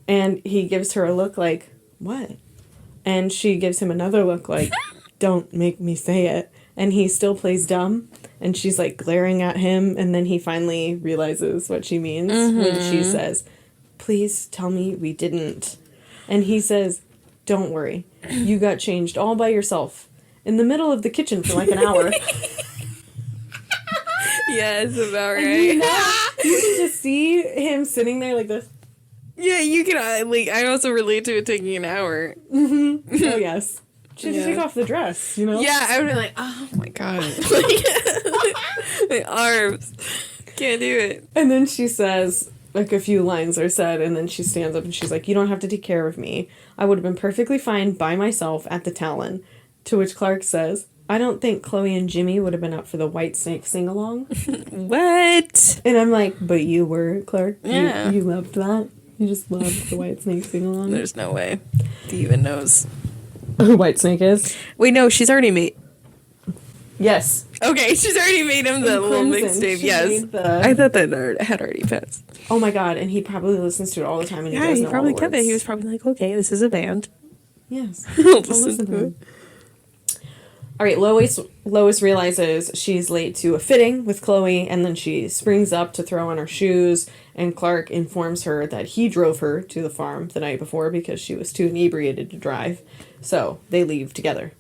and he gives her a look like, "What?" And she gives him another look like, "Don't make me say it." And he still plays dumb. And she's, like, glaring at him, and then he finally realizes what she means when she says, "Please tell me we didn't." And he says, "Don't worry. You got changed all by yourself in the middle of the kitchen for, like, an hour." Yeah, it's about right. You can just see him sitting there like this. Yeah, you can, I also relate to it taking an hour. Mm-hmm. Oh, yes. She just take off the dress, you know? Yeah, I would be like, oh my god. My arms. Can't do it. And then she says, like, a few lines are said, and then she stands up and she's like, "You don't have to take care of me. I would have been perfectly fine by myself at the Talon." To which Clark says, "I don't think Chloe and Jimmy would have been up for the White Snake sing-along." What? And I'm like, "But you were, Clark. Yeah. You loved that. You just loved the White Snake sing-along." There's no way he even knows who White Snake is. Wait, no, she's already made... Yes. Okay, she's already made him the little mixtape, yes. I thought that had already passed. Oh my god, and he probably listens to it all the time, and yeah, he probably kept it. He was probably like, okay, this is a band. Yes. I'll listen to it. All right, Lois realizes she's late to a fitting with Chloe, and then she springs up to throw on her shoes, and Clark informs her that he drove her to the farm the night before because she was too inebriated to drive. So they leave together.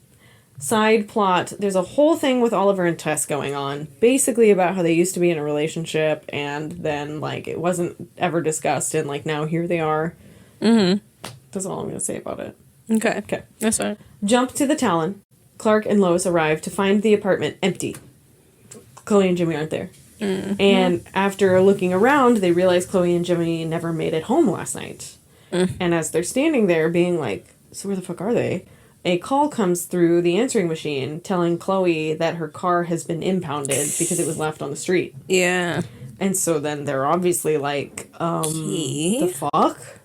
Side plot, there's a whole thing with Oliver and Tess going on, basically about how they used to be in a relationship, and then, like, it wasn't ever discussed, and, like, now here they are. Mm-hmm. That's all I'm going to say about it. Okay. That's fine. Jump to the Talon. Clark and Lois arrive to find the apartment empty. Chloe and Jimmy aren't there. Mm-hmm. And after looking around, they realize Chloe and Jimmy never made it home last night. Mm. And as they're standing there being like, so where the fuck are they? A call comes through the answering machine telling Chloe that her car has been impounded because it was left on the street. Yeah. And so then they're obviously like, the fuck?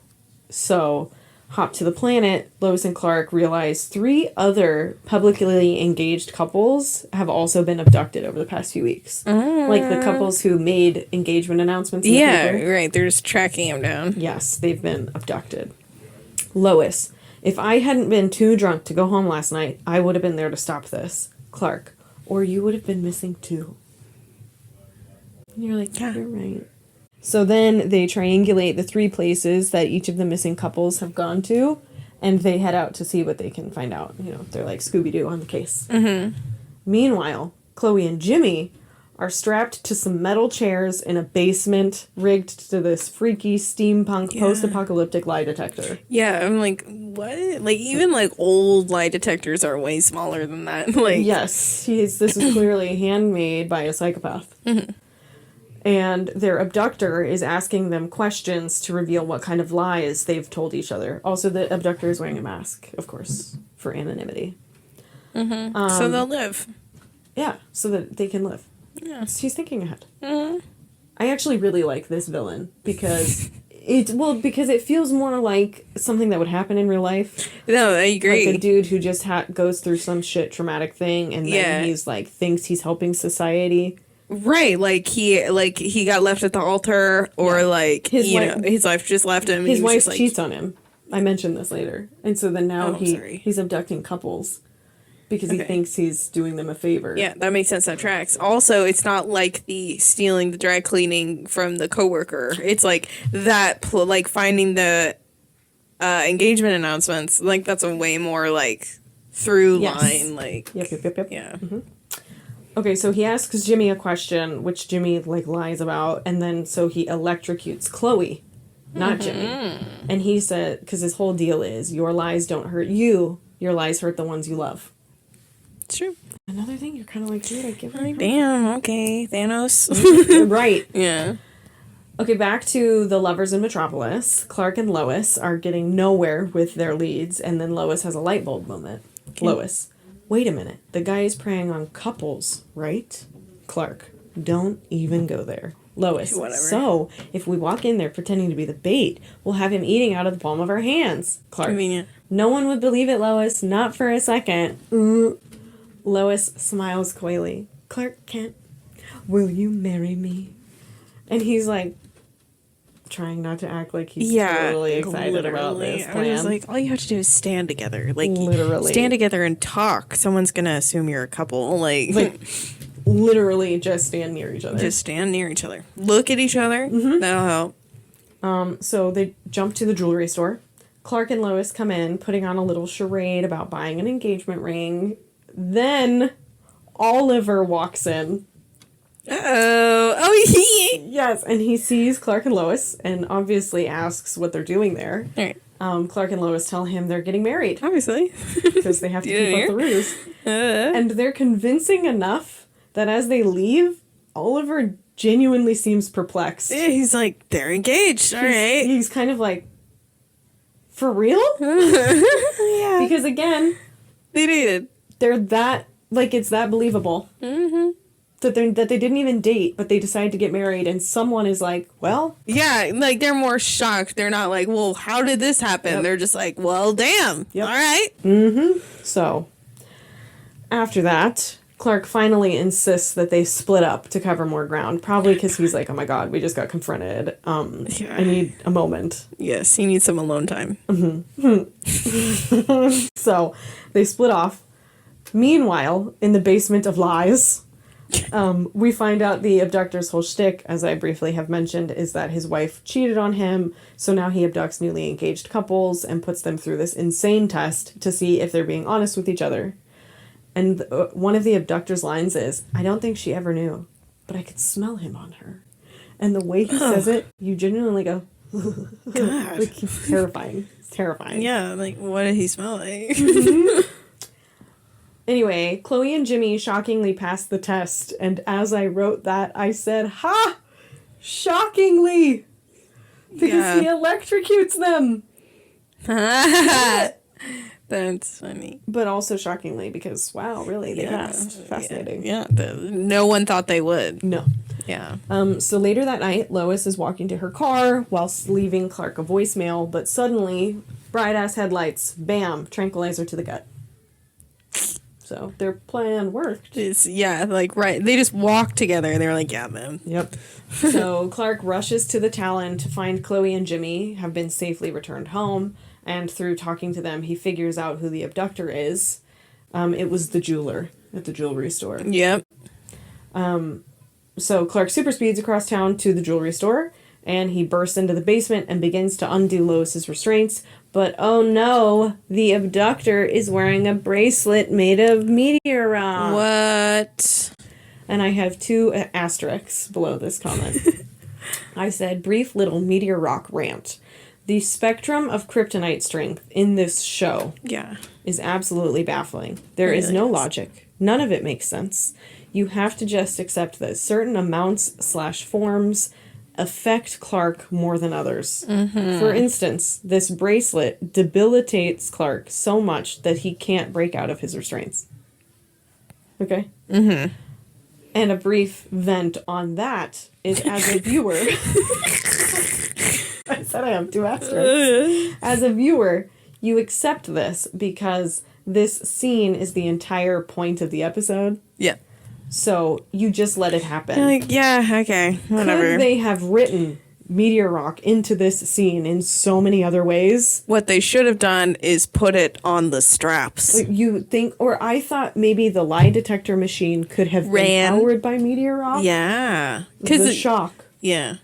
So, hop to the planet, Lois and Clark realize 3 other publicly engaged couples have also been abducted over the past few weeks. Like the couples who made engagement announcements in the paper. Right. They're just tracking them down. Yes, they've been abducted. Lois, if I hadn't been too drunk to go home last night, I would have been there to stop this. Clark, or you would have been missing too. And you're like, yeah, you're right. So then they triangulate the 3 places that each of the missing couples have gone to, and they head out to see what they can find out. You know, they're like Scooby-Doo on the case. Mm-hmm. Meanwhile, Chloe and Jimmy are strapped to some metal chairs in a basement rigged to this freaky steampunk post-apocalyptic lie detector. Yeah, I'm like, what? Like, even, like, old lie detectors are way smaller than that. Like, yes, this is clearly handmade by a psychopath. Mm-hmm. And their abductor is asking them questions to reveal what kind of lies they've told each other. Also, the abductor is wearing a mask, of course, for anonymity. Mm-hmm. So they'll live. Yeah, so that they can live. Yeah. He's thinking ahead. Mm-hmm. I actually really like this villain because it feels more like something that would happen in real life. No, I agree. Like a dude who just goes through some shit traumatic thing and then he's like thinks he's helping society. Right, like he got left at the altar, or like his wife just left him. His wife cheats on him. I mentioned this later, and so then now he's abducting couples. Because he thinks he's doing them a favor. Yeah, that makes sense. That tracks. Also, it's not like the stealing the dry cleaning from the coworker. It's like that, like finding the engagement announcements. Like that's a way more like through line. Like yep. Yeah. Mm-hmm. Okay, so he asks Jimmy a question, which Jimmy like lies about, and then so he electrocutes Chloe, not Jimmy, and he said because his whole deal is your lies don't hurt you, your lies hurt the ones you love. It's true. Another thing, you're kind of like, dude, I give her. Damn, okay, Thanos. Right. Yeah. Okay, back to the lovers in Metropolis. Clark and Lois are getting nowhere with their leads, and then Lois has a light bulb moment. Okay. Lois, wait a minute. The guy is preying on couples, right? Clark, don't even go there. Lois, whatever. So, if we walk in there pretending to be the bait, we'll have him eating out of the palm of our hands. Clark, convenient. No one would believe it, Lois. Not for a second. Lois smiles coyly. Clark Kent, will you marry me? And he's like, trying not to act like he's totally excited about this plan. I was like, all you have to do is stand together. Like, literally. Stand together and talk. Someone's going to assume you're a couple. Like literally just stand near each other. Just stand near each other. Look at each other. Mm-hmm. That'll help. So they jump to the jewelry store. Clark and Lois come in, putting on a little charade about buying an engagement ring. Then Oliver walks in. Uh-oh. Oh, yes, and he sees Clark and Lois and obviously asks what they're doing there. All right. Clark and Lois tell him they're getting married. Obviously. Because they have to keep up the ruse. And they're convincing enough that as they leave, Oliver genuinely seems perplexed. Yeah, he's like, they're engaged. All right. He's kind of like, for real? Yeah. Because again, they dated. They're that, like, it's that believable. Mm-hmm. That they didn't even date, but they decided to get married, and someone is like, well... Yeah, like, they're more shocked. They're not like, well, how did this happen? Yep. They're just like, well, damn. Yep. All right. Mm-hmm. So, after that, Clark finally insists that they split up to cover more ground. Probably because he's like, oh my god, we just got confronted. I need a moment. Yes, he needs some alone time. Mm-hmm. So, they split off. Meanwhile, in the basement of lies, we find out the abductor's whole shtick, as I briefly have mentioned, is that his wife cheated on him, so now he abducts newly engaged couples and puts them through this insane test to see if they're being honest with each other. And one of the abductor's lines is, I don't think she ever knew, but I could smell him on her. And the way he says it, you genuinely go, God. Like, it's terrifying. It's terrifying. Yeah, like, what did he smell like? Mm-hmm. Anyway, Chloe and Jimmy shockingly passed the test, and as I wrote that, I said, ha! Shockingly! Because he electrocutes them! That's funny. But also shockingly, because, wow, really, they passed. Fascinating. Yeah, no one thought they would. No. Yeah. So later that night, Lois is walking to her car whilst leaving Clark a voicemail, but suddenly, bright-ass headlights, bam, tranquilizer to the gut. So their plan worked. Right. They just walked together. They were like, yeah, man. Yep. So Clark rushes to the Talon to find Chloe and Jimmy have been safely returned home. And through talking to them, he figures out who the abductor is. It was the jeweler at the jewelry store. Yep. So Clark super speeds across town to the jewelry store. And he bursts into the basement and begins to undo Lois's restraints. But oh no, the abductor is wearing a bracelet made of meteorite. What? And I have 2 asterisks below this comment. I said, brief little meteor rock rant. The spectrum of kryptonite strength in this show is absolutely baffling. There is no logic. None of it makes sense. You have to just accept that certain amounts/forms affect Clark more than others. For instance, this bracelet debilitates Clark so much that he can't break out of his restraints. Okay? And a brief vent on that is, as a viewer... I said I have 2 asterisks. As a viewer, you accept this because this scene is the entire point of the episode. Yeah. So you just let it happen. You're like, yeah, okay, whatever. Could they have written meteor rock into this scene in so many other ways? What they should have done is put it on the straps. You think, or I thought maybe the lie detector machine could have been powered by meteor rock. Yeah. The shock. Yeah.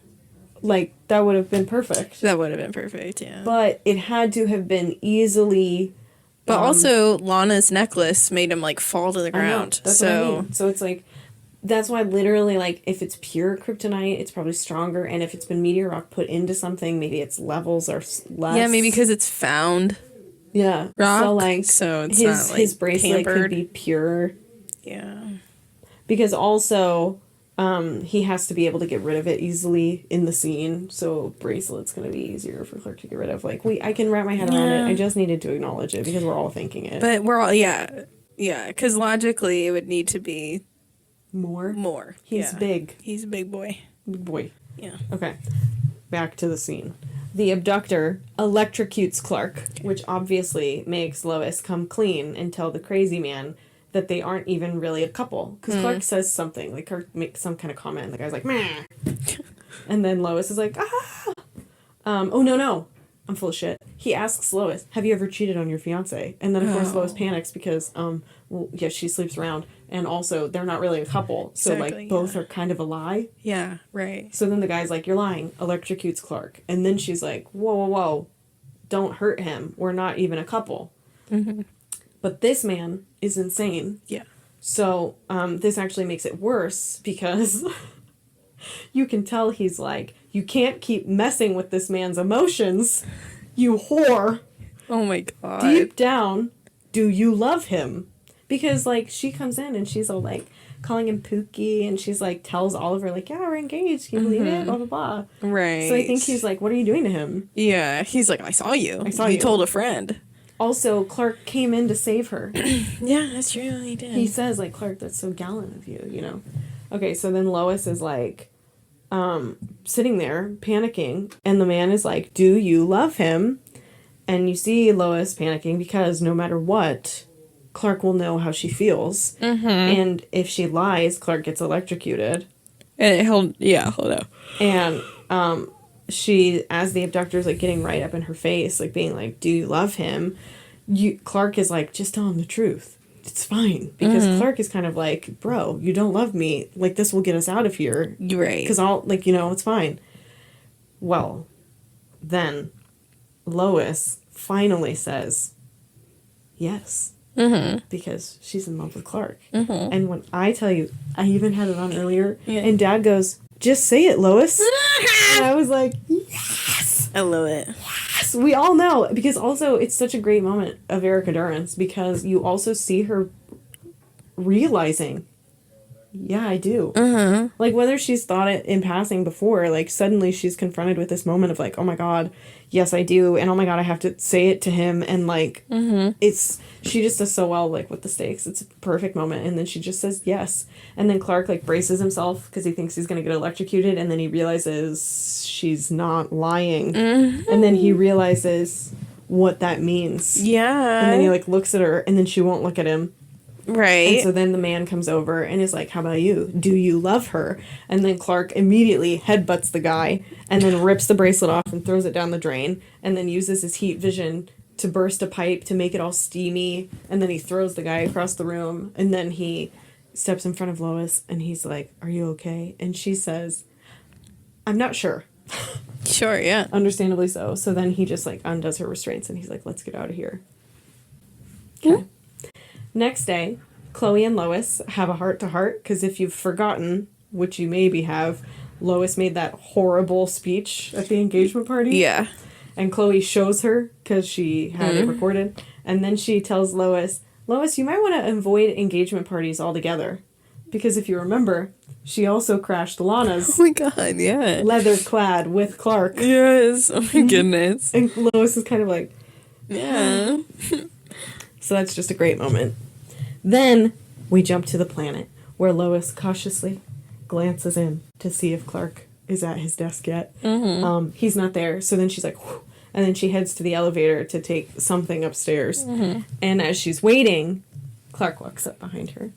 Like, that would have been perfect. That would have been perfect, yeah. But it had to have been easily... But also, Lana's necklace made him, like, fall to the ground. That's what I mean. So it's like... That's why literally, like, if it's pure kryptonite, it's probably stronger. And if it's been meteor rock put into something, maybe its levels are less. Yeah, maybe because it's found. Yeah. Rock. So, like, so it's not, like, his bracelet pampered. could be pure. Yeah. Because also... he has to be able to get rid of it easily in the scene, so bracelet's going to be easier for Clark to get rid of. Like, I can wrap my head around it. I just needed to acknowledge it because we're all thinking it. But we're all, yeah, because logically it would need to be more. He's big. He's a big boy. Big boy. Yeah. Okay. Back to the scene. The abductor electrocutes Clark, which obviously makes Lois come clean and tell the crazy man that they aren't even really a couple. Because Clark says something. Like, Clark makes some kind of comment. And the guy's like, meh. And then Lois is like, ah. Oh, no. I'm full of shit. He asks Lois, have you ever cheated on your fiancé? And then, of course, Lois panics because, she sleeps around. And also, they're not really a couple. So, Exactly, both are kind of a lie. Yeah, right. So then the guy's like, you're lying. Electrocutes Clark. And then she's like, whoa. Don't hurt him. We're not even a couple. Mm-hmm. But this man is insane. Yeah. So this actually makes it worse because you can tell he's like, you can't keep messing with this man's emotions, you whore. Oh my God. Deep down, do you love him? Because, like, she comes in and she's all, like, calling him Pookie, and she's, like, tells Oliver, like, yeah, we're engaged, can you believe it? Blah, blah, blah. Right. So I think he's like, what are you doing to him? Yeah, he's like, I saw you. you. He told a friend. Also, Clark came in to save her. Yeah, that's true. He did. He says, like, Clark, that's so gallant of you, you know? Okay, so then Lois is, like, sitting there, panicking, and the man is like, do you love him? And you see Lois panicking because no matter what, Clark will know how she feels. Mm-hmm. And if she lies, Clark gets electrocuted. And he'll know. And, she, as the abductor's, like, getting right up in her face, like, being like, do you love him? Clark is like, just tell him the truth. It's fine. Because Clark is kind of like, bro, you don't love me. Like, this will get us out of here. Right. Because it's fine. Well, then Lois finally says yes. Mm-hmm. Because she's in love with Clark. Mm-hmm. And when I tell you, I even had it on earlier, and Dad goes, just say it, Lois. And I was like, yes! I love it. Yes! We all know. Because also, it's such a great moment of Erica Durance because you also see her realizing, yeah, I do. Mm-hmm. Like, whether she's thought it in passing before, like, suddenly she's confronted with this moment of, like, oh my God, yes, I do. And oh my God, I have to say it to him. And, like, she just does so well, like, with the stakes. It's a perfect moment. And then she just says yes. And then Clark, like, braces himself because he thinks he's going to get electrocuted. And then he realizes she's not lying. Mm-hmm. And then he realizes what that means. Yeah. And then he, like, looks at her and then she won't look at him. Right. And so then the man comes over and is like, how about you? Do you love her? And then Clark immediately headbutts the guy and then rips the bracelet off and throws it down the drain and then uses his heat vision to burst a pipe to make it all steamy. And then he throws the guy across the room and then he steps in front of Lois and he's like, are you okay? And she says, I'm not sure. Sure, yeah. Understandably so. So then he just, like, undoes her restraints and he's like, let's get out of here. Okay. Next day, Chloe and Lois have a heart-to-heart, because if you've forgotten, which you maybe have, Lois made that horrible speech at the engagement party. Yeah. And Chloe shows her, because she had it recorded, and then she tells Lois, you might want to avoid engagement parties altogether. Because if you remember, she also crashed Lana's Oh my god, yeah. leather clad with Clark. Yes. Oh my goodness. And Lois is kind of like, Yeah. so that's just a great moment. Then we jump to the planet, where Lois cautiously glances in to see if Clark is at his desk yet. He's not there, so then she's like, whew, and then she heads to the elevator to take something upstairs. And as she's waiting, Clark walks up behind her,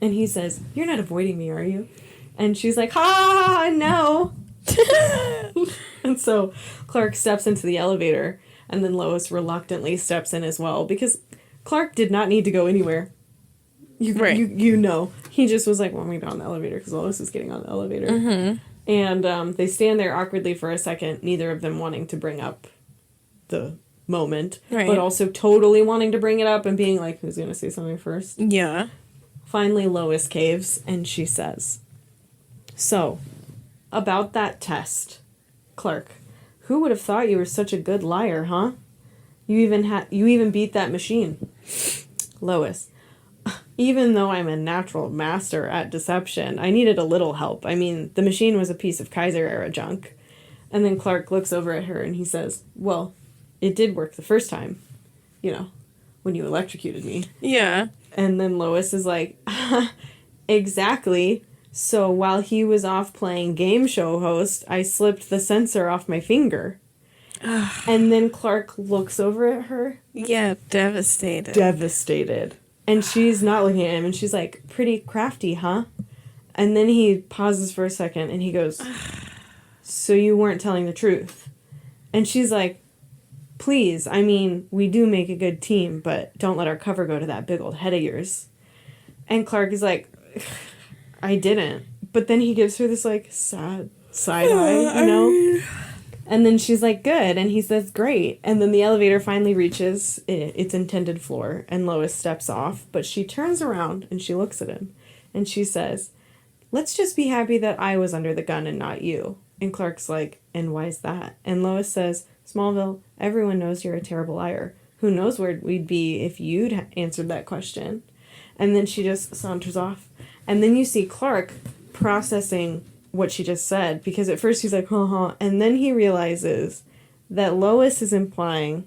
and he says, "You're not avoiding me, are you?" And she's like, "Ha, no." And so Clark steps into the elevator, and then Lois reluctantly steps in as well, because Clark did not need to go anywhere. You know. He just was like, "Want me on the elevator?" Because Lois is getting on the elevator. And they stand there awkwardly for a second, neither of them wanting to bring up the moment, but also totally wanting to bring it up and being like, who's going to say something first? Yeah. Finally, Lois caves, and she says, "So, about that test, Clark, who would have thought you were such a good liar, huh? You even beat that machine." Lois, "Even though I'm a natural master at deception, I needed a little help. I mean, the machine was a piece of Kaiser-era junk." And then Clark looks over at her and he says, "Well, it did work the first time, when you electrocuted me." Yeah. And then Lois is like, "Exactly. So while he was off playing game show host, I slipped the sensor off my finger." And then Clark looks over at her. Yeah, devastated. Devastated. And she's not looking at him, and she's like, "Pretty crafty, huh?" And then he pauses for a second, and he goes, "So you weren't telling the truth?" And she's like, "Please, I mean, we do make a good team, but don't let our cover go to that big old head of yours." And Clark is like, "I didn't." But then he gives her this, like, sad side eye, And then she's like, "Good." And he says, "Great." And then the elevator finally reaches its intended floor, and Lois steps off. But she turns around, and she looks at him. And she says, "Let's just be happy that I was under the gun and not you." And Clark's like, "And why's that?" And Lois says, "Smallville, everyone knows you're a terrible liar. Who knows where we'd be if you'd answered that question." And then she just saunters off. And then you see Clark processing what she just said, because at first he's like, "Huh," and then he realizes that Lois is implying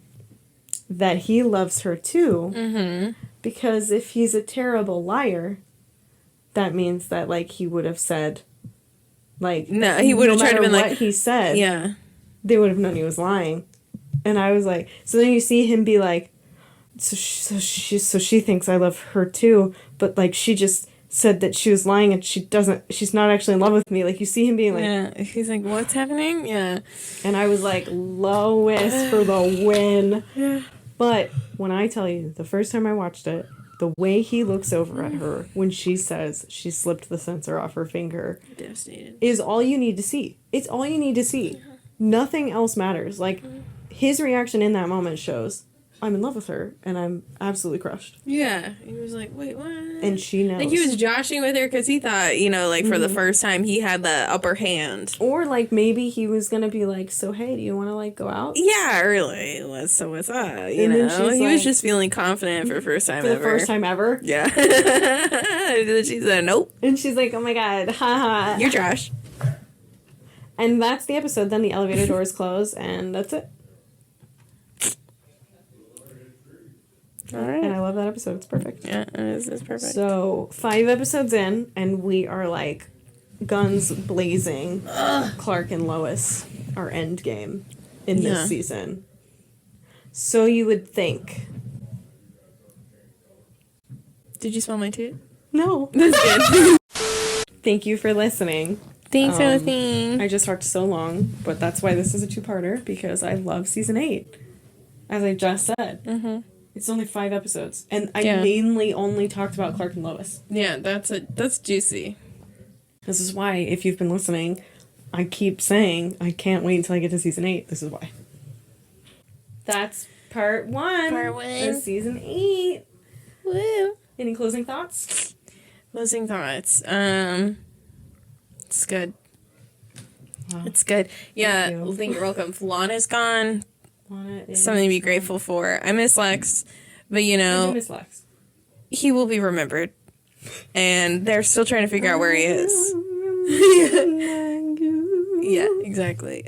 that he loves her too, because if he's a terrible liar, that means that, like, he would have said, like, no, he would have tried to be like, what he said, yeah, they would have known he was lying. And I was like, so then you see him be like, so she thinks I love her too, but, like, she just said that she was lying and she's not actually in love with me. Like, you see him being like, yeah, he's like, "What's happening?" Yeah. And I was like, Lois for the win. Yeah. But when I tell you, the first time I watched it, the way he looks over at her when she says she slipped the sensor off her finger Devastated. is all you need to see. It's all you need to see. Yeah. Nothing else matters. Like, his reaction in that moment shows, I'm in love with her, and I'm absolutely crushed. Yeah. He was like, "Wait, what?" And she knows. Like, he was joshing with her because he thought, like, for the first time, he had the upper hand. Or, like, maybe he was going to be like, "So, hey, do you want to, like, go out?" Yeah, really. What's up? You know? He was just feeling confident for the first time ever. For the first time ever? Yeah. She said, "Nope." And she's like, "Oh my god, haha. You're trash." And that's the episode. Then the elevator doors close, and that's it. All right. And I love that episode. It's perfect. Yeah, it's perfect. So, 5 episodes in, and we are, like, guns blazing. Clark and Lois are endgame in this season. So you would think. Did you smell my tooth? No. That's good. Thank you for listening. Thanks for listening. I just talked so long, but that's why this is a 2-parter, because I love season 8. As I just said. Mm-hmm. It's only 5 episodes. And I mainly only talked about Clark and Lois. Yeah, that's juicy. This is why, if you've been listening, I keep saying I can't wait until I get to season 8. This is why. That's part 1. Part 1. Of season 8. Woo. Any closing thoughts? Closing thoughts. It's good. Wow. It's good. Yeah, you. think you're welcome. Lana's gone. Lana is Something to be gone. grateful for. I miss Lex, but you I do know, miss Lex. he will be remembered. And they're still trying to figure out where he is. Yeah, exactly.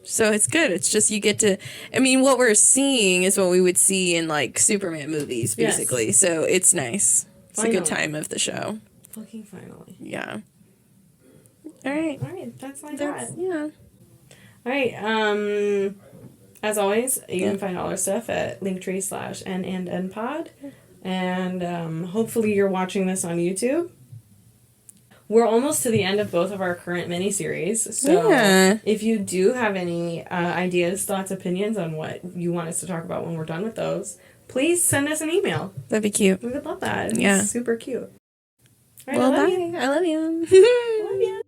So it's good. It's just you get to, I mean, what we're seeing is what we would see in like Superman movies, basically. Yes. So it's nice. It's a good Finally. time of the show. Fucking finally. Yeah. All right. All right, that's my That's, thought. yeah. All right. As always, you can find all our stuff at linktree/n&npod. And hopefully you're watching this on YouTube. We're almost to the end of both of our current miniseries. So if you do have any ideas, thoughts, opinions on what you want us to talk about when we're done with those, please send us an email. That'd be cute. We would love that. Yeah. It's super cute. All right, Well, I love bye. you. I love you. I love you.